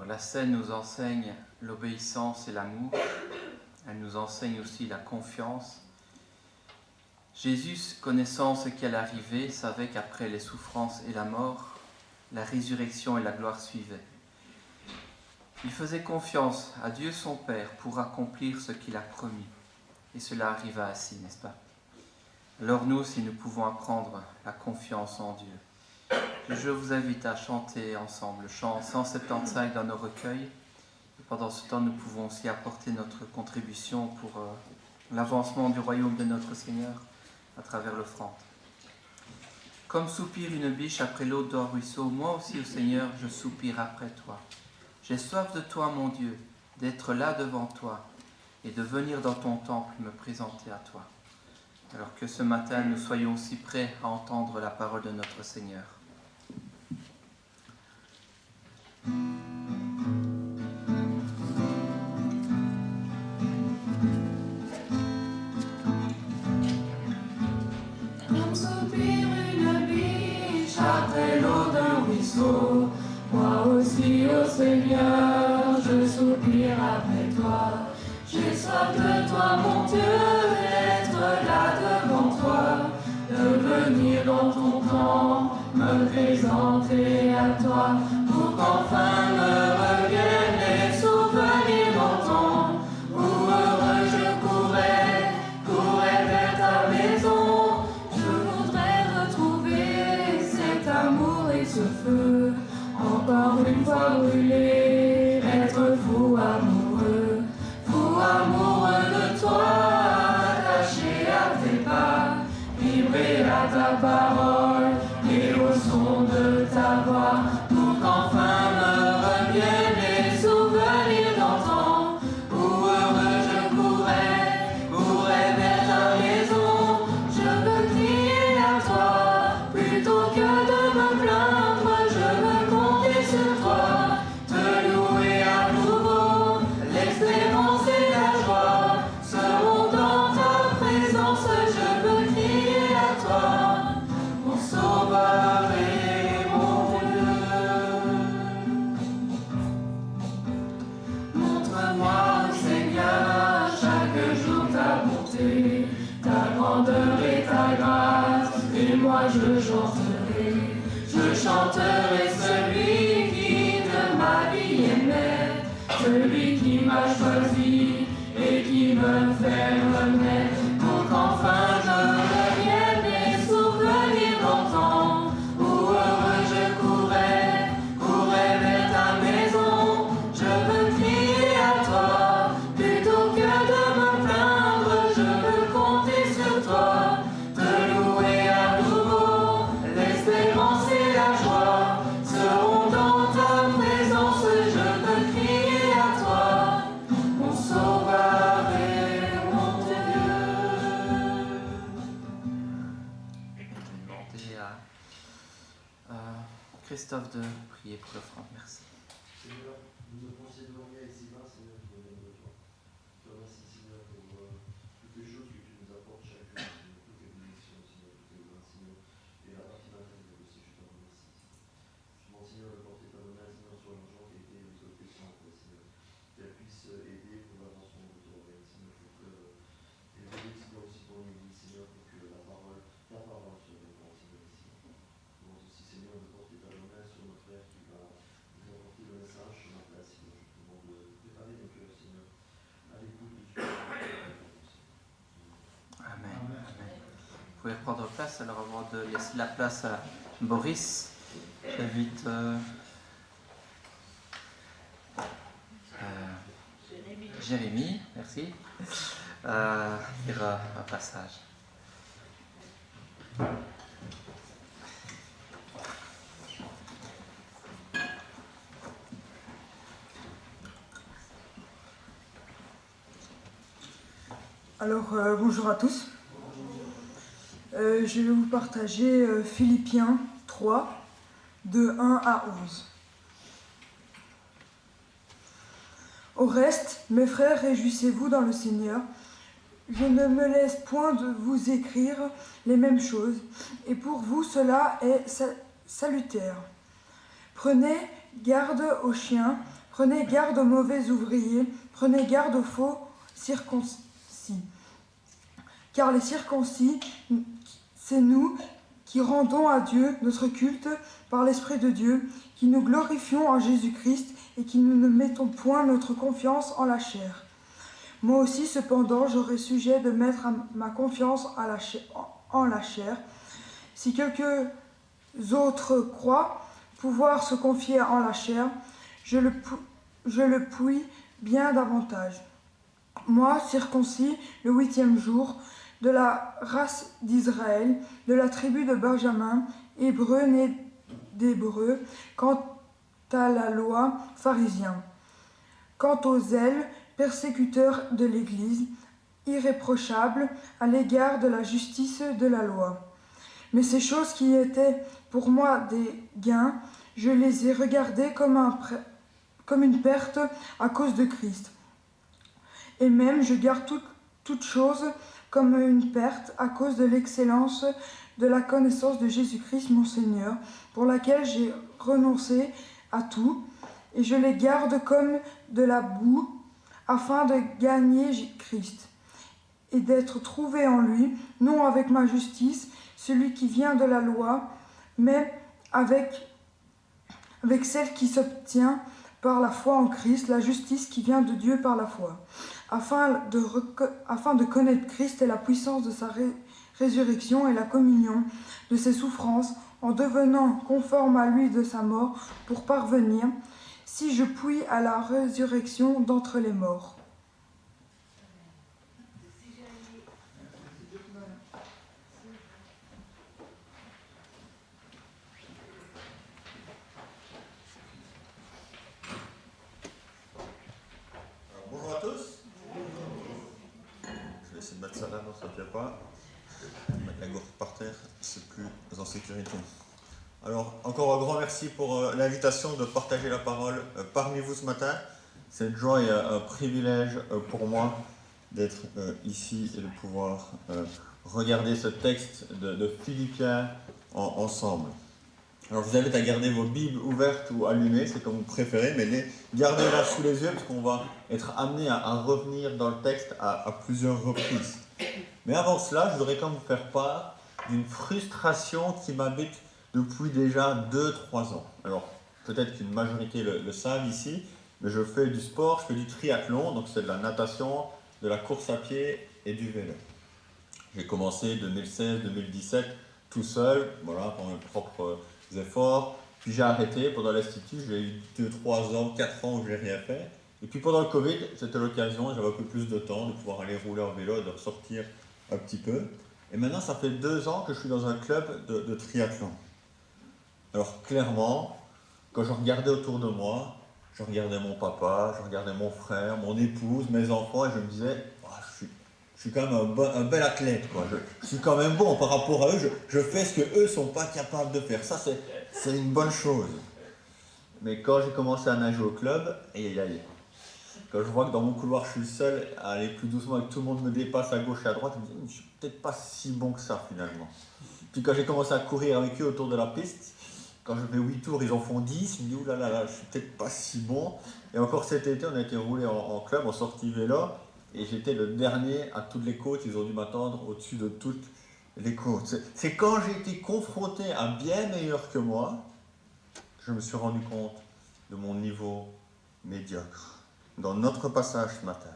Alors la scène nous enseigne l'obéissance et l'amour. Elle nous enseigne aussi la confiance. Jésus, connaissant ce qui allait arriver, savait qu'après les souffrances et la mort, la résurrection et la gloire suivaient. Il faisait confiance à Dieu son Père pour accomplir ce qu'il a promis. Et cela arriva ainsi, n'est-ce pas? Alors nous aussi, nous pouvons apprendre la confiance en Dieu. Je vous invite à chanter ensemble le chant 175 dans nos recueils. Et pendant ce temps, nous pouvons aussi apporter notre contribution pour l'avancement du royaume de notre Seigneur à travers l'offrande. Comme soupire une biche après l'eau d'un ruisseau, moi aussi, ô Seigneur, je soupire après toi. J'ai soif de toi, mon Dieu, d'être là devant toi et de venir dans ton temple me présenter à toi. Alors que ce matin, nous soyons aussi prêts à entendre la parole de notre Seigneur. Comme soupire une biche après l'eau d'un ruisseau, moi aussi, ô Seigneur, je soupire après toi. J'ai soif de toi, mon Dieu, d'être là devant toi, de venir dans ton camp, me présenter à toi, pour qu'enfin me reviennent les souvenirs d'antan, où heureux je courais vers ta maison. Je voudrais retrouver cet amour et ce feu, encore une fois brûlé, être fou amoureux de toi, attaché à tes pas, vibrer à ta parole et au son de ta voix, pour qu'enfin me reviennent les souvenirs d'antan, où heureux je courais vers ta maison. Je veux crier à toi, plutôt que de me plaindre, je veux compter sur toi, te louer à nouveau, l'espérance et la joie seront dans ta présence. Je veux crier à toi, mon Sauveur et mon Dieu. Montre-moi, Seigneur, chaque jour ta bonté, ta grandeur et ta grâce, et moi je chanterai celui qui de ma vie est maître, celui qui m'a choisi et qui me fait renaître, pour qu'enfin je revienne les souvenirs d'antan, où heureux je courais vers ta maison. Je veux crier à toi, plutôt que de me plaindre, je veux compter sur toi, te louer à nouveau, l'espérance et la joie seront dans ta présence. Je veux crier à toi, mon Sauveur et mon Dieu. Je vais demander à Christophe de prier pour l'offrande. Merci. Seigneur, nous nous procédons bien ici bas, Seigneur, nous venons de toi. Je te remercie, Seigneur, pour toutes les choses que tu nous apportes chaque jour, Seigneur, toutes les bénédictions, Seigneur, toutes les grâces, Seigneur, et la partie matérielle aussi, je te remercie. Je demande, Seigneur, de porter ta main, Seigneur, sur l'argent qui a été récolté sans toi, Seigneur, qu'elle puisse aider pour l'avancement de ton règne, Seigneur, pour que et bénis, Seigneur, aussi ton Église, Seigneur, pour que ta parole soit répandue, Seigneur, ici. Je demande aussi, Seigneur, de porter ta main sur notre frère qui va nous apporter le message sur la place, Seigneur. Je te demande de préparer nos cœurs, Seigneur, à l'écoute de ce que tu veux. Amen. Amen. Vous pouvez prendre place. Alors avant de laisser la place à Boris, j'invite Jérémy, merci, à faire un passage. Alors, bonjour à tous. Je vais vous partager Philippiens 3, de 1 à 11. Au reste, mes frères, réjouissez-vous dans le Seigneur. Je ne me laisse point de vous écrire les mêmes choses, et pour vous cela est salutaire. Prenez garde aux chiens, Prenez garde aux mauvais ouvriers, prenez garde aux faux circoncis. Car les circoncis, c'est nous qui rendons à Dieu notre culte par l'Esprit de Dieu, qui nous glorifions en Jésus-Christ et qui nous ne mettons point notre confiance en la chair. Moi aussi, cependant, j'aurai sujet de mettre ma confiance en la chair. Si quelques autres croient pouvoir se confier en la chair, je le puis bien davantage. Moi, circoncis le 8e jour, de la race d'Israël, de la tribu de Benjamin, hébreu né d'Hébreux, quant à la loi, pharisien. Quant au zèle, persécuteur de l'Église, irréprochable à l'égard de la justice de la loi. Mais ces choses qui étaient pour moi des gains, je les ai regardées comme une perte à cause de Christ. Et même je garde toute chose comme une perte à cause de l'excellence de la connaissance de Jésus-Christ mon Seigneur, pour laquelle j'ai renoncé à tout, et je les garde comme de la boue, afin de gagner Christ, et d'être trouvé en lui, non avec ma justice, celui qui vient de la loi, mais avec celle qui s'obtient par la foi en Christ, la justice qui vient de Dieu par la foi, afin de connaître Christ et la puissance de sa résurrection et la communion de ses souffrances, en devenant conforme à lui de sa mort, pour parvenir, si je puis, à la résurrection d'entre les morts. Bonjour à tous. Je vais essayer de mettre ça là, non, ça ne tient pas. Mettre la gourde par terre, c'est plus en sécurité. Alors, encore un grand merci pour l'invitation de partager la parole parmi vous ce matin. C'est une joie et un privilège pour moi d'être ici et de pouvoir regarder ce texte de Philippiens ensemble. Alors, je vous invite à garder vos Bibles ouvertes ou allumées, c'est comme vous préférez, mais gardez-la sous les yeux parce qu'on va être amené à revenir dans le texte à plusieurs reprises. Mais avant cela, je voudrais quand même vous faire part d'une frustration qui m'habite depuis déjà 2-3 ans. Alors, peut-être qu'une majorité le savent ici, mais je fais du sport, je fais du triathlon, donc c'est de la natation, de la course à pied et du vélo. J'ai commencé 2016-2017 tout seul, voilà, par mes propres efforts, puis j'ai arrêté pendant l'institut, j'ai eu 2-3 ans, 4 ans où j'ai rien fait. Et puis pendant le Covid, c'était l'occasion, j'avais un peu plus de temps de pouvoir aller rouler en vélo, de ressortir un petit peu. Et maintenant, ça fait 2 ans que je suis dans un club de triathlon. Alors clairement, quand je regardais autour de moi, je regardais mon papa, je regardais mon frère, mon épouse, mes enfants, et je me disais, oh, je suis quand même un bel athlète, quoi. Je suis quand même bon par rapport à eux, je fais ce qu'eux ne sont pas capables de faire. Ça, c'est une bonne chose. Mais quand j'ai commencé à nager au club, quand je vois que dans mon couloir, je suis le seul à aller plus doucement et que tout le monde me dépasse à gauche et à droite, je me dis, je ne suis peut-être pas si bon que ça, finalement. Puis quand j'ai commencé à courir avec eux autour de la piste, quand je fais 8 tours, ils en font 10, je me dis, oulala, je suis peut-être pas si bon. Et encore cet été, on a été roulé en club, en sortie vélo, et j'étais le dernier à toutes les côtes, ils ont dû m'attendre au-dessus de toutes les côtes. C'est quand j'ai été confronté à bien meilleur que moi, que je me suis rendu compte de mon niveau médiocre. Dans notre passage ce matin,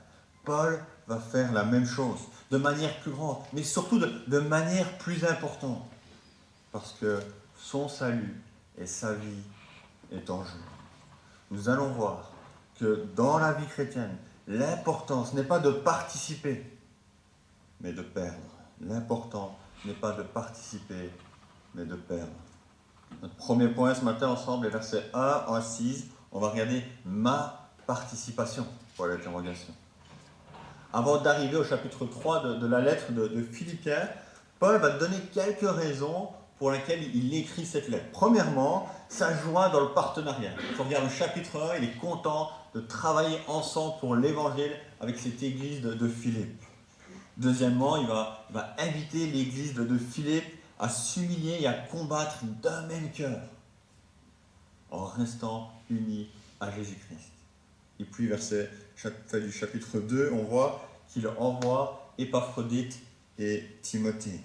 Paul va faire la même chose, de manière plus grande, mais surtout de manière plus importante, parce que son salut et sa vie est en jeu. Nous allons voir que dans la vie chrétienne, l'important, ce n'est pas de participer, mais de perdre. L'important n'est pas de participer, mais de perdre. Notre premier point ce matin ensemble, les versets 1 à 6, on va regarder ma participation pour l'interrogation. Avant d'arriver au chapitre 3 de la lettre de Philippiens, Paul va donner quelques raisons pour lesquelles il écrit cette lettre. Premièrement, sa joie dans le partenariat. Quand on regarde le chapitre 1, il est content de travailler ensemble pour l'évangile avec cette église de Philippe. Deuxièmement, il va inviter l'église de Philippe à s'humilier et à combattre d'un même cœur en restant unis à Jésus-Christ. Et puis, fin du chapitre 2, on voit qu'il envoie Épaphrodite et Timothée.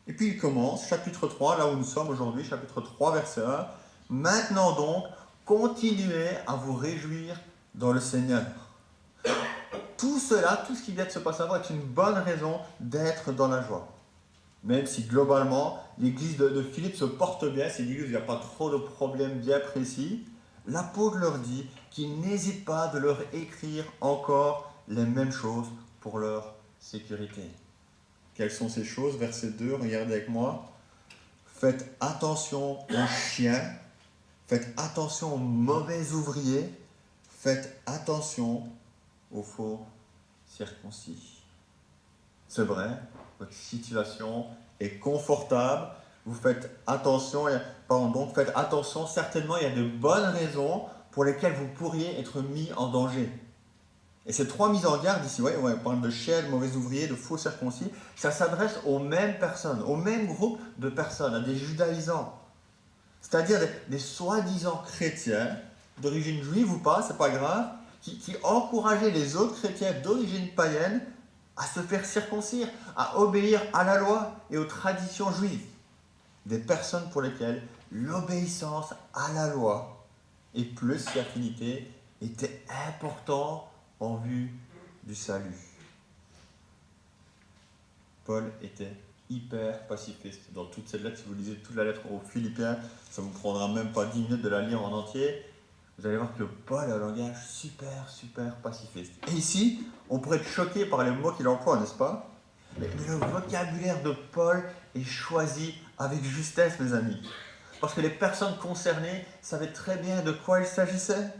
Et puis il commence, chapitre 3, là où nous sommes aujourd'hui, chapitre 3, verset 1. Maintenant donc, continuez à vous réjouir dans le Seigneur. Tout cela, tout ce qui vient de se passer avant, est une bonne raison d'être dans la joie. Même si globalement, l'église de Philippe se porte bien, c'est une église où il n'y a pas trop de problèmes bien précis, l'apôtre leur dit qu'il n'hésite pas de leur écrire encore les mêmes choses pour leur sécurité. Quelles sont ces choses? Verset 2, regardez avec moi. Faites attention aux chiens, faites attention aux mauvais ouvriers, faites attention aux faux circoncis. C'est vrai, votre situation est confortable, vous faites attention, donc faites attention, certainement il y a de bonnes raisons pour lesquelles vous pourriez être mis en danger. Et ces 3 mises en garde ici, on parle de chiens, de mauvais ouvriers, de faux circoncis, ça s'adresse aux mêmes personnes, au même groupe de personnes, à des judaïsants. C'est-à-dire des soi-disant chrétiens, d'origine juive ou pas, c'est pas grave, qui encourageaient les autres chrétiens d'origine païenne à se faire circoncire, à obéir à la loi et aux traditions juives. Des personnes pour lesquelles l'obéissance à la loi et plus si affinité était important en vue du salut. Paul était hyper pacifiste dans toute cette lettre. Si vous lisez toute la lettre aux Philippiens, ça ne vous prendra même pas 10 minutes de la lire en entier. Vous allez voir que Paul a un langage super pacifiste. Et ici, on pourrait être choqué par les mots qu'il emploie, n'est-ce pas? Mais le vocabulaire de Paul est choisi avec justesse, mes amis. Parce que les personnes concernées savaient très bien de quoi il s'agissait.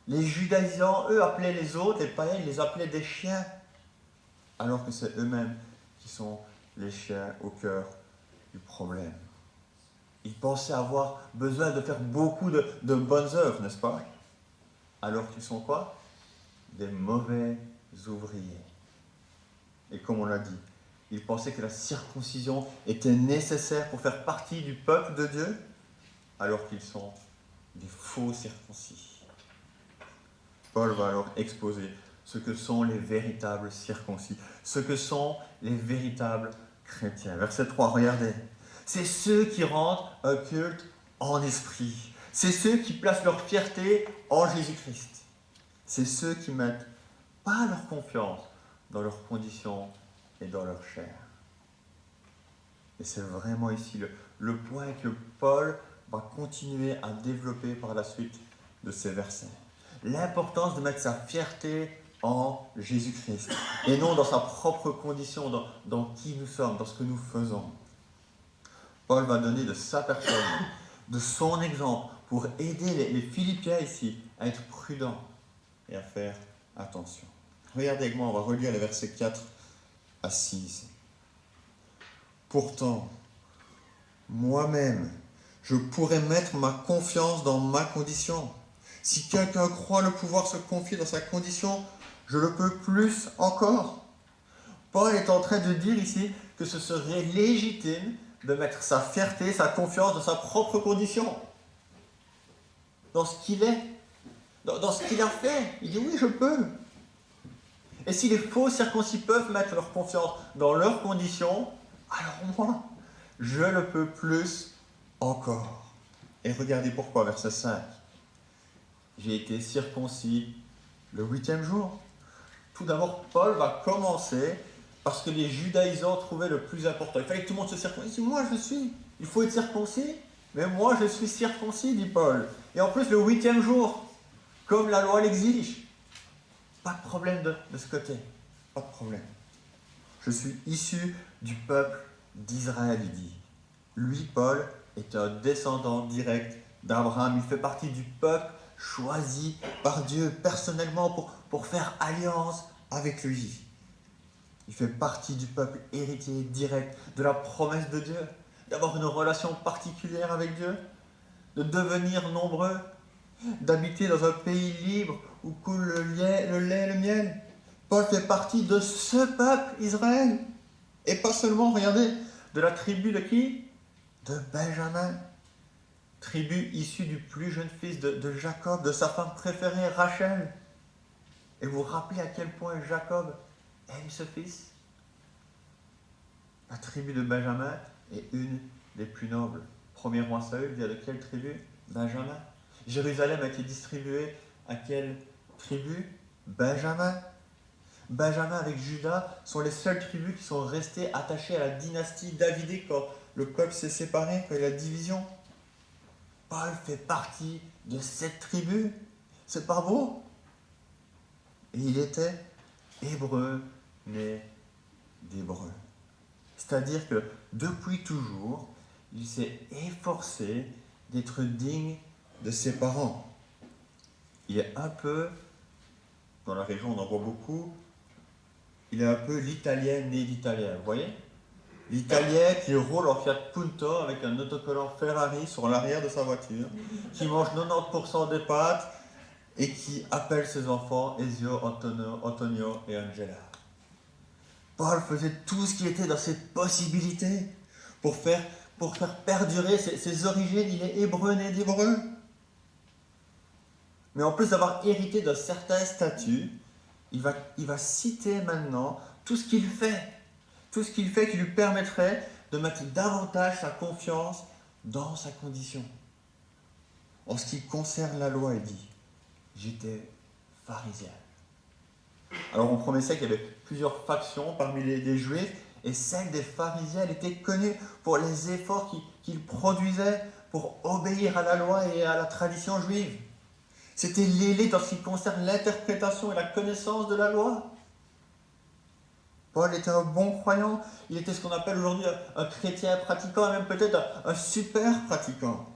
Les judaïsants, eux, appelaient les autres, les païens, ils les appelaient des chiens. Alors que c'est eux-mêmes qui sont les chiens au cœur du problème. Ils pensaient avoir besoin de faire beaucoup de bonnes œuvres, n'est-ce pas? Alors qu'ils sont quoi? Des mauvais ouvriers. Et comme on l'a dit, ils pensaient que la circoncision était nécessaire pour faire partie du peuple de Dieu, alors qu'ils sont des faux circoncis. Paul va alors exposer ce que sont les véritables circoncis, ce que sont les véritables chrétiens. Verset 3, regardez. C'est ceux qui rendent un culte en esprit. C'est ceux qui placent leur fierté en Jésus-Christ. C'est ceux qui mettent pas leur confiance dans leurs conditions et dans leur chair. Et c'est vraiment ici le point que Paul va continuer à développer par la suite de ces versets. L'importance de mettre sa fierté en Jésus-Christ et non dans sa propre condition, dans qui nous sommes, dans ce que nous faisons. Paul va donner de sa personne, de son exemple, pour aider les Philippiens ici à être prudents et à faire attention. Regardez avec moi, on va relire les versets 4 à 6. Pourtant, moi-même, je pourrais mettre ma confiance dans ma condition. Si quelqu'un croit le pouvoir se confier dans sa condition, je le peux plus encore. Paul est en train de dire ici que ce serait légitime de mettre sa fierté, sa confiance dans sa propre condition. Dans ce qu'il est, dans ce qu'il a fait. Il dit oui, je peux. Et si les faux circoncis peuvent mettre leur confiance dans leurs conditions, alors moi, je le peux plus encore. Et regardez pourquoi, verset 5. J'ai été circoncis le 8e jour. Tout d'abord, Paul va commencer parce que les judaïsants trouvaient le plus important. Il fallait que tout le monde se circoncis. Moi, il faut être circoncis. Mais moi, je suis circoncis, dit Paul. Et en plus, le 8e jour, comme la loi l'exige. Pas de problème de ce côté. Pas de problème. Je suis issu du peuple d'Israël, il dit. Lui, Paul, est un descendant direct d'Abraham. Il fait partie du peuple choisi par Dieu personnellement pour faire alliance avec lui. Il fait partie du peuple héritier direct de la promesse de Dieu, d'avoir une relation particulière avec Dieu, de devenir nombreux, d'habiter dans un pays libre où coule le lait et le miel. Paul fait partie de ce peuple, Israël. Et pas seulement, regardez, de la tribu de qui? De Benjamin. tribu issue du plus jeune fils de Jacob, de sa femme préférée, Rachel. Et vous vous rappelez à quel point Jacob aime ce fils? La tribu de Benjamin est une des plus nobles. Premier roi Saül vient de quelle tribu? Benjamin. Jérusalem a été distribuée à quelle tribu? Benjamin. Benjamin avec Juda sont les seules tribus qui sont restées attachées à la dynastie davidique quand le peuple s'est séparé, quand il y a la division. Paul fait partie de cette tribu. C'est pas beau? Et il était hébreu, né d'hébreu. C'est-à-dire que depuis toujours, il s'est efforcé d'être digne de ses parents. Il est un peu, dans la région on en voit beaucoup, il est un peu l'italien né d'italien, vous voyez? L'italien qui roule en Fiat Punto avec un autocollant Ferrari sur l'arrière de sa voiture, qui mange 90% des pâtes et qui appelle ses enfants Ezio, Antonio et Angela. Paul faisait tout ce qui était dans cette possibilité pour faire perdurer ses origines. Il est hébreu né d'hébreu. Mais en plus d'avoir hérité d'un certain statut, il va citer maintenant tout ce qu'il fait. Tout ce qu'il fait qui lui permettrait de mettre davantage sa confiance dans sa condition. En ce qui concerne la loi, il dit « J'étais pharisien ». Alors on promettait qu'il y avait plusieurs factions parmi les Juifs, et celle des pharisiens, elle était connue pour les efforts qu'ils produisaient pour obéir à la loi et à la tradition juive. C'était l'élite en ce qui concerne l'interprétation et la connaissance de la loi. Paul était un bon croyant, il était ce qu'on appelle aujourd'hui un chrétien pratiquant, et même peut-être un super pratiquant.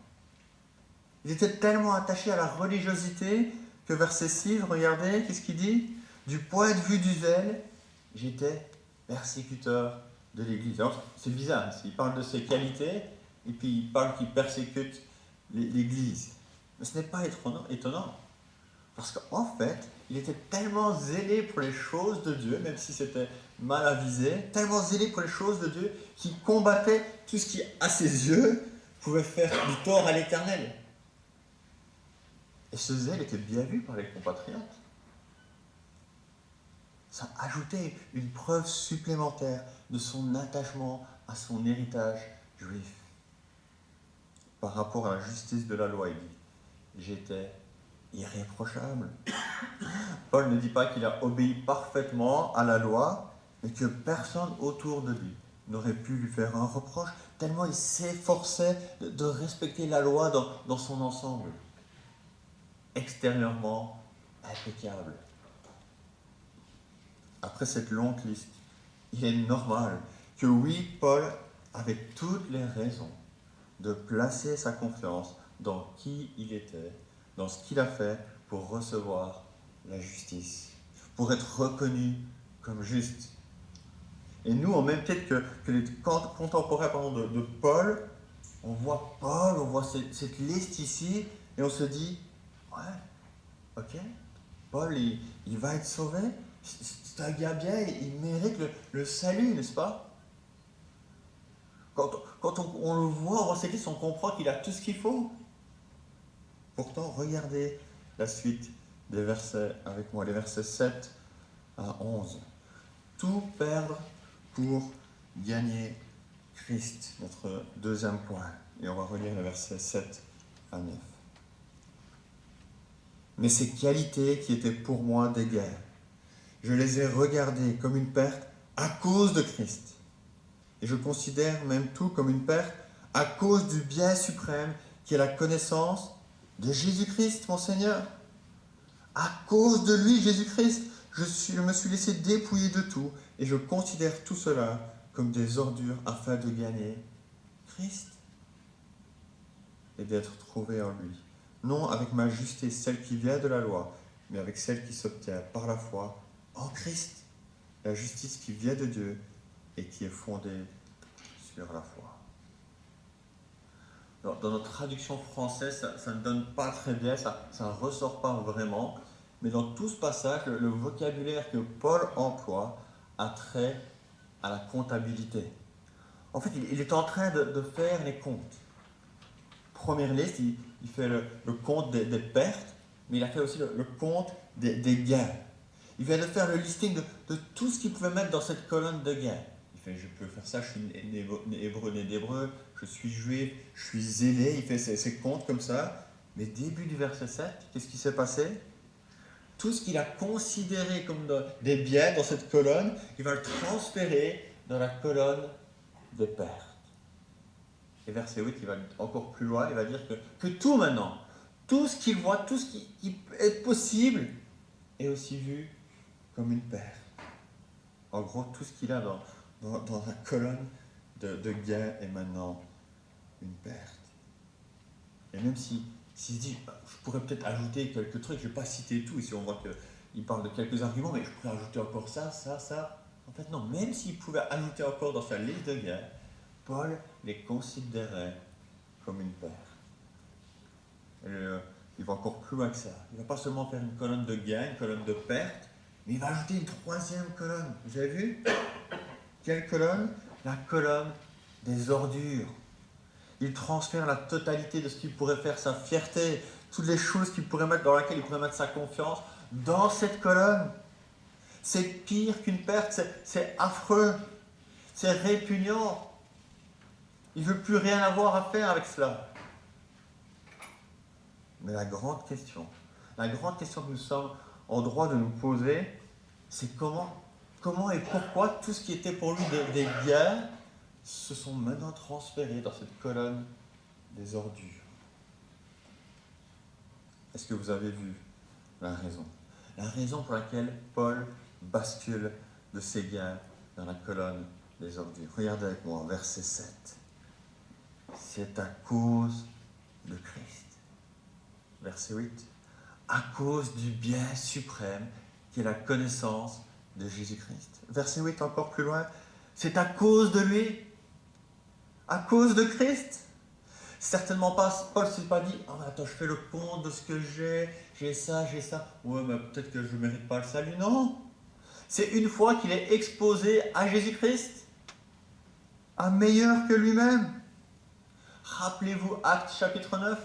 Il était tellement attaché à la religiosité que verset 6, regardez, qu'est-ce qu'il dit? Du point de vue du zèle, j'étais persécuteur de l'Église. Alors, c'est bizarre, il parle de ses qualités, et puis il parle qu'il persécute l'Église. Mais ce n'est pas étonnant, parce qu'en fait, il était tellement zélé pour les choses de Dieu, même si c'était mal avisé, tellement zélé pour les choses de Dieu, qu'il combattait tout ce qui, à ses yeux, pouvait faire du tort à l'Éternel. Et ce zèle était bien vu par les compatriotes. Ça ajoutait une preuve supplémentaire de son attachement à son héritage juif. Par rapport à la justice de la loi, il dit, j'étais irréprochable. Paul ne dit pas qu'il a obéi parfaitement à la loi, mais que personne autour de lui n'aurait pu lui faire un reproche, tellement il s'efforçait de respecter la loi dans son ensemble. Extérieurement impeccable. Après cette longue liste, il est normal que oui, Paul avait toutes les raisons de placer sa confiance dans qui il était, dans ce qu'il a fait pour recevoir la justice, pour être reconnu comme juste. Et nous, en même temps que les contemporains de Paul, on voit Paul, on voit cette liste ici, et on se dit, ouais, ok, Paul, il va être sauvé. C'est un gars bien, il mérite le salut, n'est-ce pas? Quand on le voit, on voit cette liste, on comprend qu'il a tout ce qu'il faut. Pourtant, regardez la suite des versets avec moi, les versets 7 à 11. Tout perdre pour gagner Christ, notre deuxième point. Et on va relire les versets 7 à 9. Mais ces qualités qui étaient pour moi des gains, je les ai regardées comme une perte à cause de Christ. Et je considère même tout comme une perte à cause du bien suprême qui est la connaissance de Jésus-Christ, mon Seigneur. À cause de lui, Jésus-Christ, je me suis laissé dépouiller de tout et je considère tout cela comme des ordures afin de gagner Christ et d'être trouvé en lui. Non avec ma justice, celle qui vient de la loi, mais avec celle qui s'obtient par la foi en Christ. La justice qui vient de Dieu et qui est fondée sur la foi. Alors, dans notre traduction française, ça ne donne pas très bien, ça ne ressort pas vraiment, mais dans tout ce passage, le vocabulaire que Paul emploie a trait à la comptabilité. En fait, il est en train de faire les comptes. première liste, il fait le compte des pertes, mais il a fait aussi le compte des gains. Il vient de faire le listing de tout ce qu'il pouvait mettre dans cette colonne de gains. Il fait, je peux faire ça, je suis né d'hébreu, je suis juif, je suis zélé. Il fait ses comptes comme ça. Mais début du verset 7, qu'est-ce qui s'est passé? Tout ce qu'il a considéré comme des biens dans cette colonne, il va le transférer dans la colonne des pertes. Et verset 8, il va encore plus loin, il va dire que tout maintenant, tout ce qu'il voit, tout ce qui est possible, est aussi vu comme une perte. En gros, tout ce qu'il a dans la colonne de gain est maintenant une perte. Et même s'il se dit, je pourrais peut-être ajouter quelques trucs, je ne vais pas citer tout, ici on voit qu'il parle de quelques arguments, mais je pourrais ajouter encore ça. En fait, non, même s'il pouvait ajouter encore dans sa liste de gains, Paul les considérait comme une perte. Il va encore plus loin que ça. Il ne va pas seulement faire une colonne de gains, une colonne de pertes, mais il va ajouter une troisième colonne. Vous avez vu? Quelle colonne? La colonne des ordures. Il transfère la totalité de ce qu'il pourrait faire sa fierté, toutes les choses qu'il pourrait mettre, dans lesquelles il pourrait mettre sa confiance, dans cette colonne. C'est pire qu'une perte, c'est affreux, c'est répugnant. Il ne veut plus rien avoir à faire avec cela. Mais la grande question que nous sommes en droit de nous poser, c'est comment et pourquoi tout ce qui était pour lui des biens se sont maintenant transférés dans cette colonne des ordures. Est-ce que vous avez vu la raison? La raison pour laquelle Paul bascule de ses gains dans la colonne des ordures. Regardez avec moi, verset 7. C'est à cause de Christ. Verset 8. À cause du bien suprême qui est la connaissance de Jésus-Christ. Verset 8, encore plus loin. C'est à cause de lui. À cause de Christ. Certainement pas, Paul ne s'est pas dit, oh, attends, je fais le compte de ce que j'ai ça. Ouais, mais peut-être que je ne mérite pas le salut. Non. C'est une fois qu'il est exposé à Jésus-Christ, à meilleur que lui-même. Rappelez-vous Actes chapitre 9.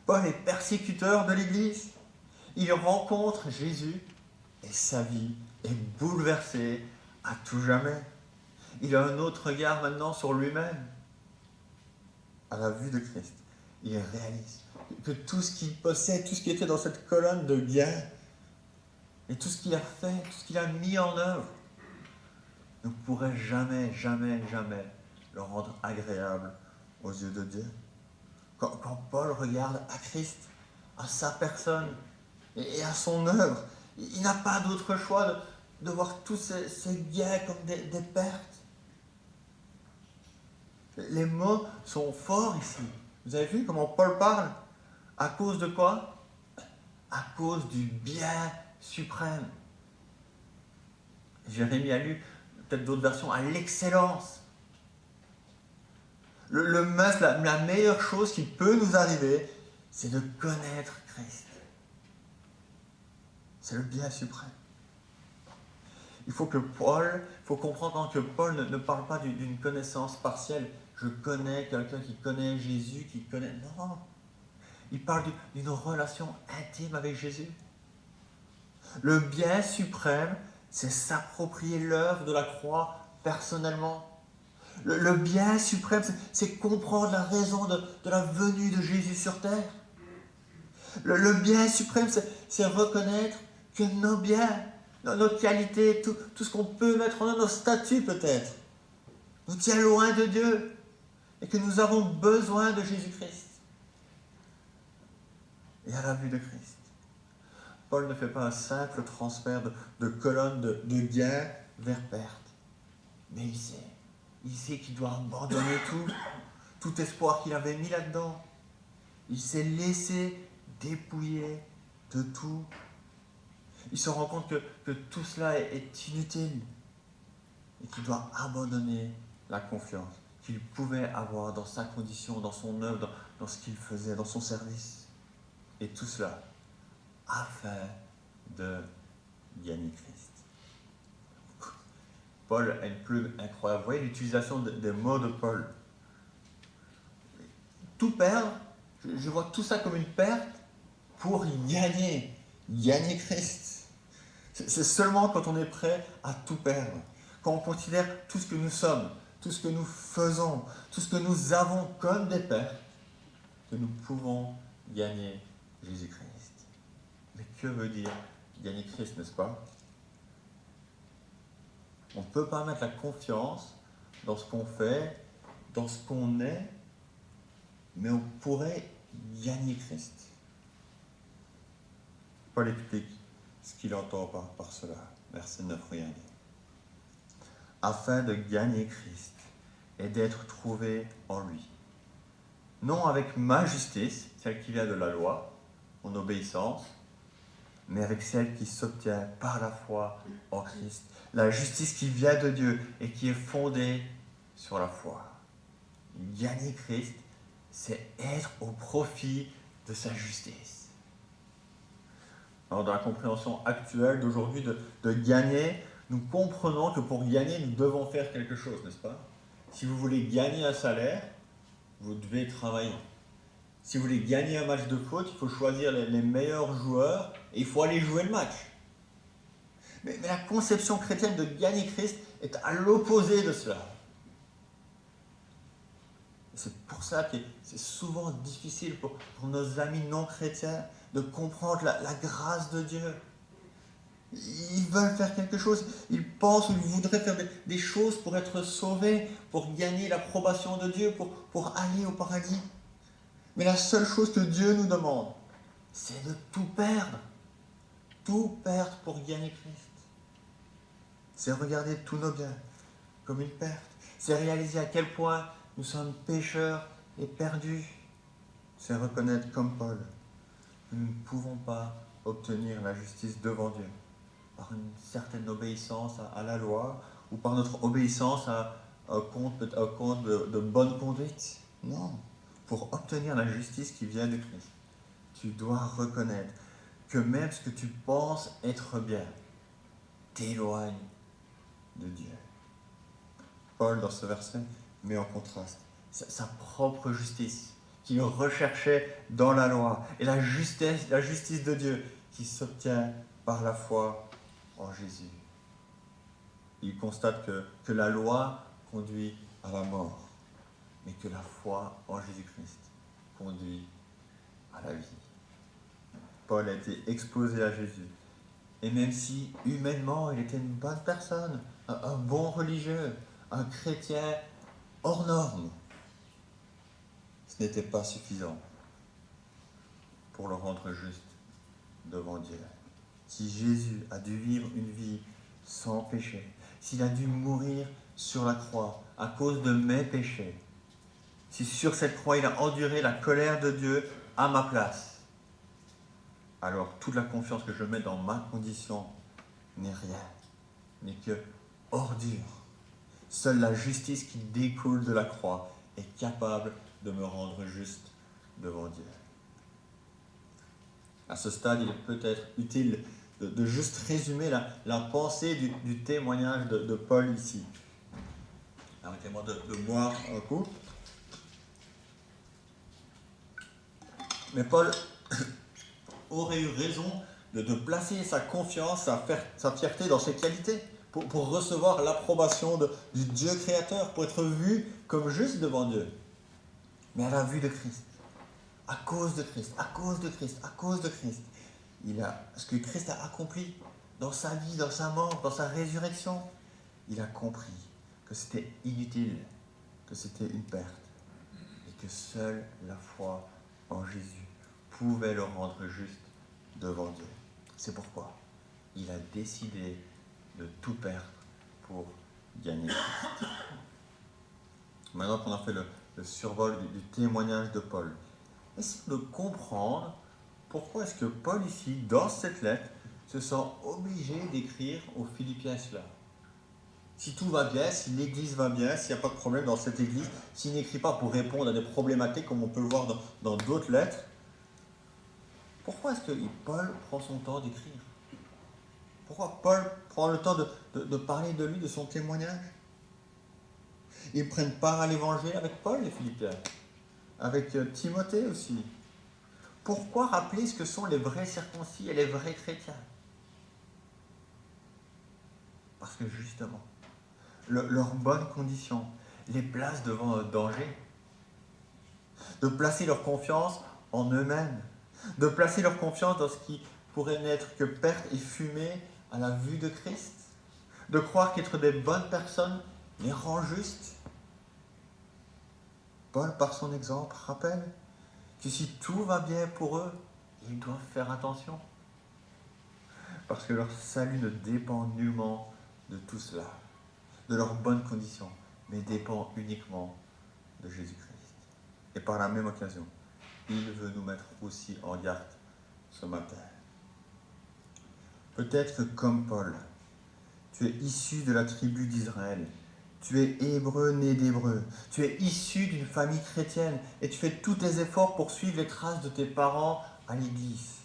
Paul est persécuteur de l'Église. Il rencontre Jésus et sa vie est bouleversée à tout jamais. Il a un autre regard maintenant sur lui-même. À la vue de Christ, il réalise que tout ce qu'il possède, tout ce qui était dans cette colonne de gains, et tout ce qu'il a fait, tout ce qu'il a mis en œuvre, ne pourrait jamais le rendre agréable aux yeux de Dieu. Quand Paul regarde à Christ, à sa personne et à son œuvre, il n'a pas d'autre choix de voir tous ces gains comme des pertes. Les mots sont forts ici. Vous avez vu comment Paul parle? À cause de quoi? À cause du bien suprême. Jérémie a lu, peut-être d'autres versions, à l'excellence. Le must, la meilleure chose qui peut nous arriver, c'est de connaître Christ. C'est le bien suprême. Il faut comprendre que Paul ne parle pas d'une connaissance partielle. Je connais quelqu'un qui connaît Jésus, qui connaît... Non. Il parle d'une relation intime avec Jésus. Le bien suprême, c'est s'approprier l'œuvre de la croix personnellement. Le bien suprême, c'est comprendre la raison de la venue de Jésus sur terre. Le bien suprême, c'est reconnaître que nos biens, nos qualités, tout ce qu'on peut mettre en œuvre, nos statuts peut-être, nous tient loin de Dieu et que nous avons besoin de Jésus-Christ. Et à la vue de Christ, Paul ne fait pas un simple transfert de colonne de gain vers perte, mais il sait qu'il doit abandonner tout espoir qu'il avait mis là-dedans. Il s'est laissé dépouiller de tout. Il se rend compte que tout cela est inutile et qu'il doit abandonner la confiance qu'il pouvait avoir dans sa condition, dans son œuvre, dans ce qu'il faisait, dans son service. Et tout cela afin de gagner Christ. Paul a une plume incroyable. Vous voyez l'utilisation des mots de Paul. tout perdre, je vois tout ça comme une perte pour gagner Christ. C'est seulement quand on est prêt à tout perdre, quand on considère tout ce que nous sommes, tout ce que nous faisons, tout ce que nous avons comme des pertes, que nous pouvons gagner Jésus-Christ. Mais que veut dire gagner Christ, n'est-ce pas? On ne peut pas mettre la confiance dans ce qu'on fait, dans ce qu'on est, mais on pourrait gagner Christ. Paul explique ce qu'il entend par cela. Verset 9, regardez. Afin de gagner Christ et d'être trouvé en lui. Non avec ma justice, celle qui vient de la loi, en obéissance, mais avec celle qui s'obtient par la foi en Christ. La justice qui vient de Dieu et qui est fondée sur la foi. Gagner Christ, c'est être au profit de sa justice. Alors, dans la compréhension actuelle d'aujourd'hui de gagner, nous comprenons que pour gagner, nous devons faire quelque chose, n'est-ce pas? Si vous voulez gagner un salaire, vous devez travailler. Si vous voulez gagner un match de foot, il faut choisir les meilleurs joueurs et il faut aller jouer le match. Mais la conception chrétienne de gagner Christ est à l'opposé de cela. C'est pour ça que c'est souvent difficile pour nos amis non chrétiens de comprendre la grâce de Dieu. Ils veulent faire quelque chose, ils pensent ou ils voudraient faire des choses pour être sauvés, pour gagner l'approbation de Dieu, pour aller au paradis. Mais la seule chose que Dieu nous demande, c'est de tout perdre. Tout perdre pour gagner Christ. C'est regarder tous nos biens comme une perte. C'est réaliser à quel point nous sommes pécheurs et perdus. C'est reconnaître comme Paul que nous ne pouvons pas obtenir la justice devant Dieu par une certaine obéissance à la loi ou par notre obéissance à un compte de bonne conduite. Non. Pour obtenir la justice qui vient de Christ, tu dois reconnaître que même ce que tu penses être bien t'éloigne de Dieu. Paul, dans ce verset, met en contraste sa propre justice qu'il recherchait dans la loi et la justice de Dieu qui s'obtient par la foi en Jésus. Il constate que la loi conduit à la mort, mais que la foi en Jésus-Christ conduit à la vie. Paul a été exposé à Jésus. Et même si humainement il était une bonne personne, un bon religieux, un chrétien hors norme, ce n'était pas suffisant pour le rendre juste devant Dieu. Si Jésus a dû vivre une vie sans péché, s'il a dû mourir sur la croix à cause de mes péchés, si sur cette croix il a enduré la colère de Dieu à ma place, alors toute la confiance que je mets dans ma condition n'est rien, n'est que ordure. Seule la justice qui découle de la croix est capable de me rendre juste devant Dieu. À ce stade, il est peut-être utile de juste résumer la pensée du témoignage de Paul ici. Permettez-moi de boire un coup. Mais Paul aurait eu raison de placer sa confiance, sa fierté dans ses qualités, pour recevoir l'approbation du Dieu créateur, pour être vu comme juste devant Dieu. Mais à la vue de Christ, à cause de Christ, à cause de Christ, à cause de Christ, ce que Christ a accompli dans sa vie, dans sa mort, dans sa résurrection, il a compris que c'était inutile, que c'était une perte, et que seule la foi en Jésus pouvait le rendre juste devant Dieu. C'est pourquoi il a décidé de tout perdre pour gagner Christ. Maintenant qu'on a fait le survol du témoignage de Paul, essayons de comprendre pourquoi est-ce que Paul ici, dans cette lettre, se sent obligé d'écrire aux Philippiens cela. Si tout va bien, si l'église va bien, s'il n'y a pas de problème dans cette église, s'il n'écrit pas pour répondre à des problématiques comme on peut le voir dans d'autres lettres, pourquoi est-ce que Paul prend son temps d'écrire? Pourquoi Paul prend le temps de parler de lui, de son témoignage? Ils prennent part à l'évangile avec Paul, les Philippiens. avec Timothée aussi. Pourquoi rappeler ce que sont les vrais circoncis et les vrais chrétiens? Parce que justement, leurs bonnes conditions les placent devant un danger. De placer leur confiance en eux-mêmes, de placer leur confiance dans ce qui pourrait n'être que perte et fumée à la vue de Christ, de croire qu'être des bonnes personnes les rend justes. Paul, par son exemple, rappelle que si tout va bien pour eux, ils doivent faire attention, parce que leur salut ne dépend nullement de tout cela, de leurs bonnes conditions, mais dépend uniquement de Jésus-Christ. Et par la même occasion, il veut nous mettre aussi en garde ce matin. Peut-être que comme Paul, tu es issu de la tribu d'Israël, tu es hébreu né d'hébreu, tu es issu d'une famille chrétienne et tu fais tous tes efforts pour suivre les traces de tes parents à l'église.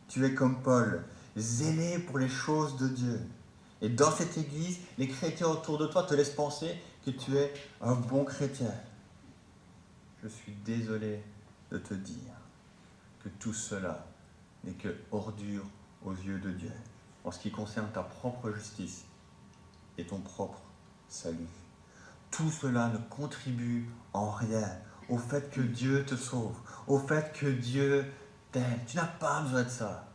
Tu es comme Paul, zélé pour les choses de Dieu. Et dans cette église, les chrétiens autour de toi te laissent penser que tu es un bon chrétien. Je suis désolé de te dire que tout cela n'est que ordure aux yeux de Dieu, en ce qui concerne ta propre justice et ton propre salut. Tout cela ne contribue en rien au fait que Dieu te sauve, au fait que Dieu t'aime. Tu n'as pas besoin de ça.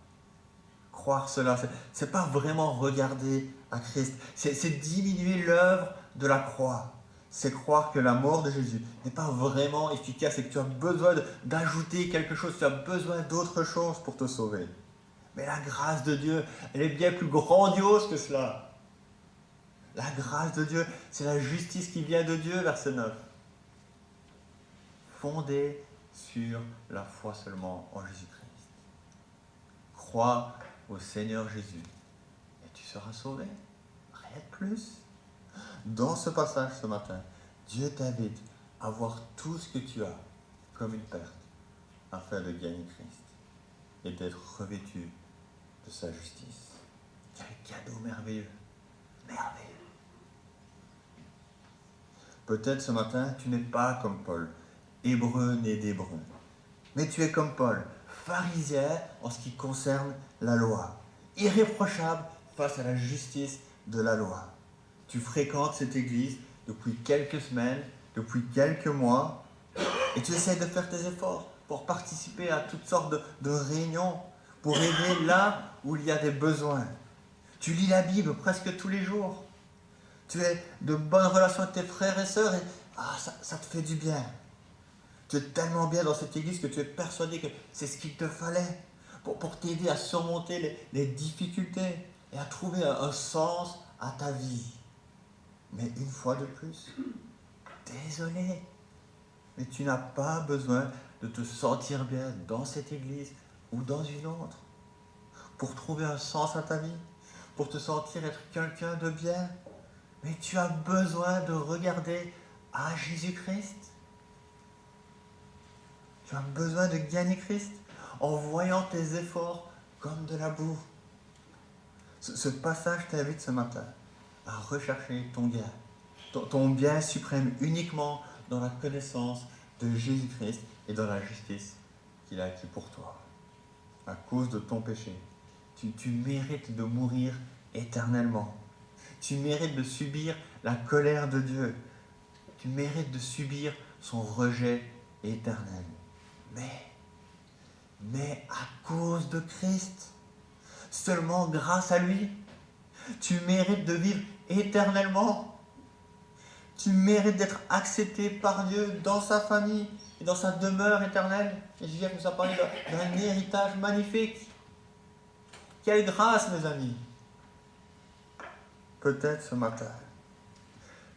Croire cela, c'est pas vraiment regarder à Christ, c'est diminuer l'œuvre de la croix. C'est croire que la mort de Jésus n'est pas vraiment efficace et que tu as besoin d'ajouter quelque chose, tu as besoin d'autre chose pour te sauver. Mais la grâce de Dieu, elle est bien plus grandiose que cela. La grâce de Dieu, c'est la justice qui vient de Dieu, verset 9. Fondée sur la foi seulement en Jésus-Christ. Crois au Seigneur Jésus et tu seras sauvé. Rien de plus. Dans ce passage ce matin, Dieu t'invite à voir tout ce que tu as comme une perte afin de gagner Christ et d'être revêtu de sa justice. Quel cadeau merveilleux! Merveilleux! Peut-être ce matin, tu n'es pas comme Paul, hébreu né d'hébreu, mais tu es comme Paul, pharisien en ce qui concerne la loi, irréprochable face à la justice de la loi. Tu fréquentes cette église depuis quelques semaines, depuis quelques mois, et tu essaies de faire tes efforts pour participer à toutes sortes de réunions, pour aider là où il y a des besoins. Tu lis la Bible presque tous les jours. Tu as de bonnes relations avec tes frères et sœurs et ça te fait du bien. Tu es tellement bien dans cette église que tu es persuadé que c'est ce qu'il te fallait pour t'aider à surmonter les difficultés et à trouver un sens à ta vie. Mais une fois de plus, désolé, mais tu n'as pas besoin de te sentir bien dans cette église ou dans une autre pour trouver un sens à ta vie, pour te sentir être quelqu'un de bien. Mais tu as besoin de regarder à Jésus-Christ. Tu as besoin de gagner Christ en voyant tes efforts comme de la boue. Ce passage t'invite ce matin à rechercher ton gain, ton bien suprême uniquement dans la connaissance de Jésus-Christ et dans la justice qu'il a acquis pour toi. À cause de ton péché, tu mérites de mourir éternellement. Tu mérites de subir la colère de Dieu. Tu mérites de subir son rejet éternel. Mais à cause de Christ, seulement grâce à lui, tu mérites de vivre éternellement. Tu mérites d'être accepté par Dieu dans sa famille et dans sa demeure éternelle. Et je viens nous a parlé d'un héritage magnifique. Quelle grâce, mes amis! Peut-être ce matin,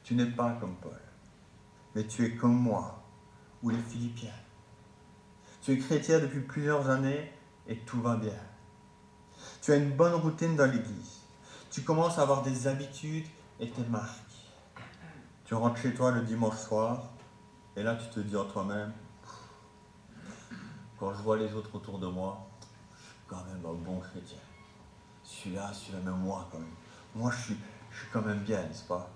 tu n'es pas comme Paul, mais tu es comme moi ou les Philippiens. Tu es chrétien depuis plusieurs années et tout va bien. Tu as une bonne routine dans l'église. Tu commences à avoir des habitudes et tes marques. Tu rentres chez toi le dimanche soir et là tu te dis en toi-même, quand je vois les autres autour de moi, je suis quand même un bon chrétien. Celui-là même moi quand même. Moi je suis quand même bien, n'est-ce pas?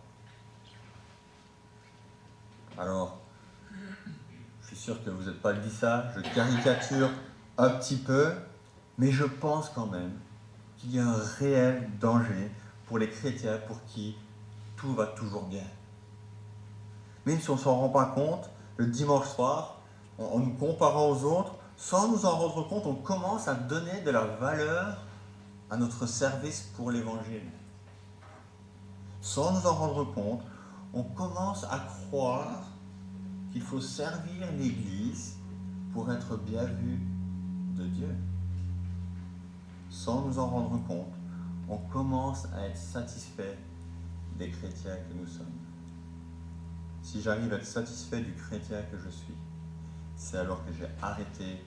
Alors, je suis sûr que vous n'êtes pas dit ça, je caricature un petit peu, mais je pense quand même qu'il y a un réel danger pour les chrétiens pour qui tout va toujours bien. Même si on ne s'en rend pas compte, le dimanche soir, en nous comparant aux autres, sans nous en rendre compte, on commence à donner de la valeur à notre service pour l'Évangile. Sans nous en rendre compte, on commence à croire qu'il faut servir l'Église pour être bien vu de Dieu. Sans nous en rendre compte, on commence à être satisfait des chrétiens que nous sommes. Si j'arrive à être satisfait du chrétien que je suis, c'est alors que j'ai arrêté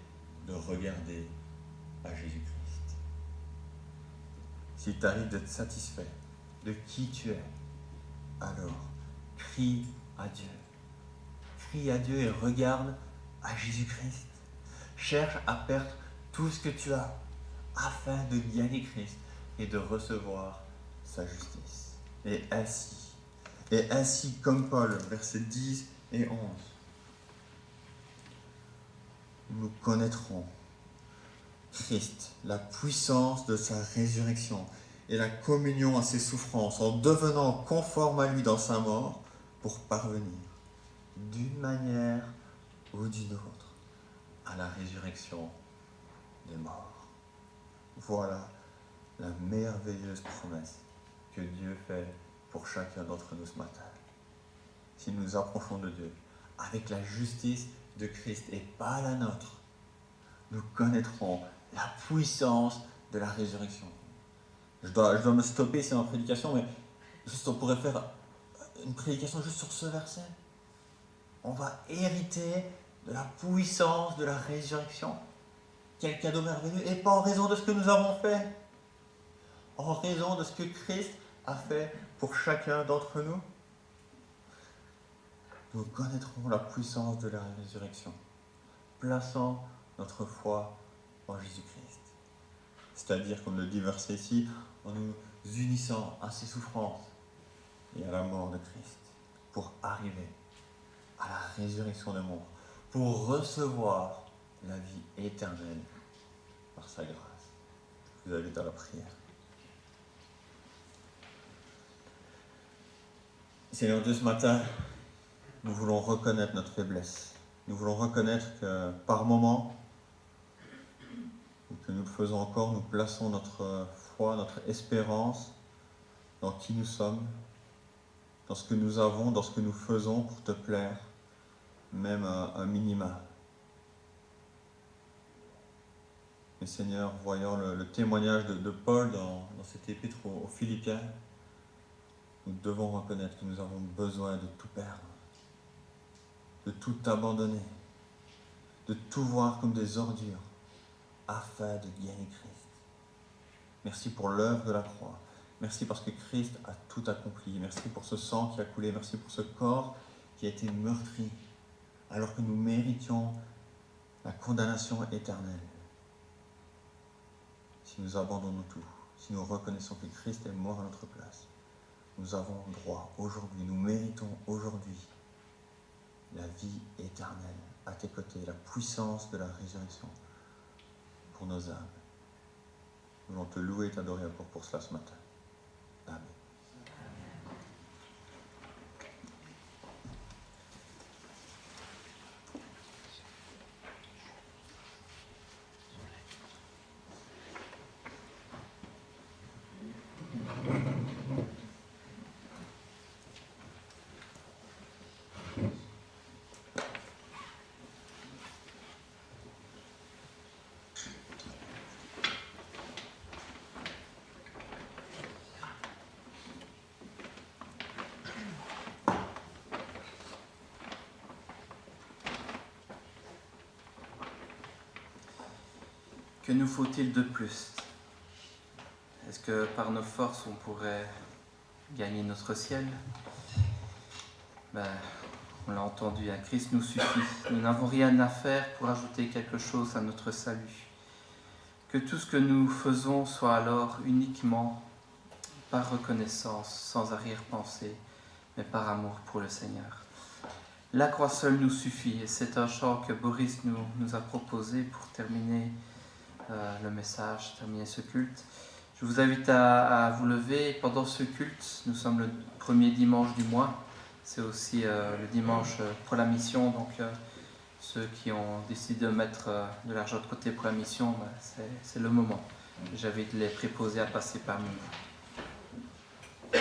de regarder à Jésus-Christ. Si tu arrives d'être satisfait de qui tu es, alors crie à Dieu. Crie à Dieu et regarde à Jésus-Christ. Cherche à perdre tout ce que tu as afin de gagner Christ et de recevoir sa justice. Et ainsi comme Paul, versets 10 et 11, nous connaîtrons Christ, la puissance de sa résurrection et la communion à ses souffrances, en devenant conforme à lui dans sa mort, pour parvenir, d'une manière ou d'une autre, à la résurrection des morts. Voilà la merveilleuse promesse que Dieu fait pour chacun d'entre nous ce matin. Si nous nous approchons de Dieu avec la justice de Christ et pas la nôtre, nous connaîtrons la puissance de la résurrection. Je dois me stopper ici dans la prédication, mais juste on pourrait faire une prédication juste sur ce verset. On va hériter de la puissance de la résurrection. Quel cadeau merveilleux, et pas en raison de ce que nous avons fait, en raison de ce que Christ a fait pour chacun d'entre nous. Nous connaîtrons la puissance de la résurrection, plaçant notre foi en Jésus-Christ. C'est-à-dire, comme le dit le verset ici, en nous unissant à ses souffrances et à la mort de Christ, pour arriver à la résurrection des morts, pour recevoir la vie éternelle par sa grâce. Je vous invite à la prière. Seigneur Dieu, ce matin, nous voulons reconnaître notre faiblesse. Nous voulons reconnaître que par moments, ou que nous le faisons encore, nous plaçons notre foi, notre espérance dans qui nous sommes, dans ce que nous avons, dans ce que nous faisons pour te plaire, même un minima. Mais Seigneur, voyant le témoignage de Paul dans cet épître aux Philippiens, nous devons reconnaître que nous avons besoin de tout perdre, de tout abandonner, de tout voir comme des ordures, afin de gagner Christ. Merci pour l'œuvre de la croix. Merci parce que Christ a tout accompli. Merci pour ce sang qui a coulé. Merci pour ce corps qui a été meurtri, alors que nous méritions la condamnation éternelle. Si nous abandonnons tout, si nous reconnaissons que Christ est mort à notre place, nous avons droit aujourd'hui, nous méritons aujourd'hui la vie éternelle à tes côtés, la puissance de la résurrection pour nos âmes. Nous voulons te louer et t'adorer encore pour cela ce matin. Amen. Que nous faut-il de plus? Est-ce que par nos forces on pourrait gagner notre ciel? On l'a entendu, un Christ nous suffit. Nous n'avons rien à faire pour ajouter quelque chose à notre salut. Que tout ce que nous faisons soit alors uniquement par reconnaissance, sans arrière-pensée, mais par amour pour le Seigneur. La croix seule nous suffit. Et c'est un chant que Boris nous a proposé pour terminer le message, terminer ce culte. Je vous invite à vous lever pendant ce culte. Nous sommes le premier dimanche du mois. C'est aussi le dimanche pour la mission. Donc ceux qui ont décidé de mettre de l'argent de côté pour la mission, c'est le moment. J'invite les préposés à passer parmi vous.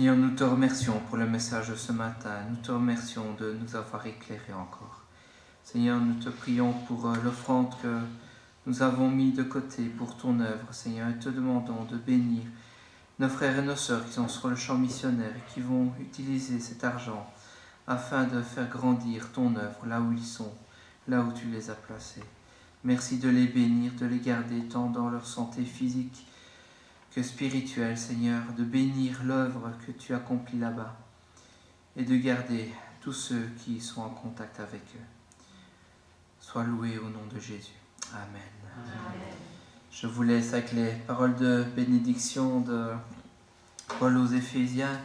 Seigneur, nous te remercions pour le message de ce matin. Nous te remercions de nous avoir éclairés encore. Seigneur, nous te prions pour l'offrande que nous avons mis de côté pour ton œuvre, Seigneur, et te demandons de bénir nos frères et nos sœurs qui sont sur le champ missionnaire et qui vont utiliser cet argent afin de faire grandir ton œuvre là où ils sont, là où tu les as placés. Merci de les bénir, de les garder tant dans leur santé physique que spirituelle, Seigneur, de bénir l'œuvre que tu accomplis là-bas et de garder tous ceux qui sont en contact avec eux. Sois loué au nom de Jésus. Amen. Amen. Je vous laisse avec les paroles de bénédiction de Paul aux Éphésiens.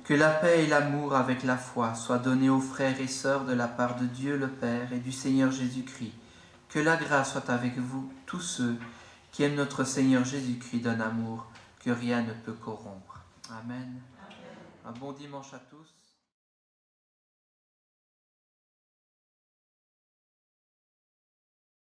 Que la paix et l'amour avec la foi soient donnés aux frères et sœurs de la part de Dieu le Père et du Seigneur Jésus-Christ. Que la grâce soit avec vous, tous ceux qui aime notre Seigneur Jésus-Christ d'un amour que rien ne peut corrompre. Amen. Un bon dimanche à tous.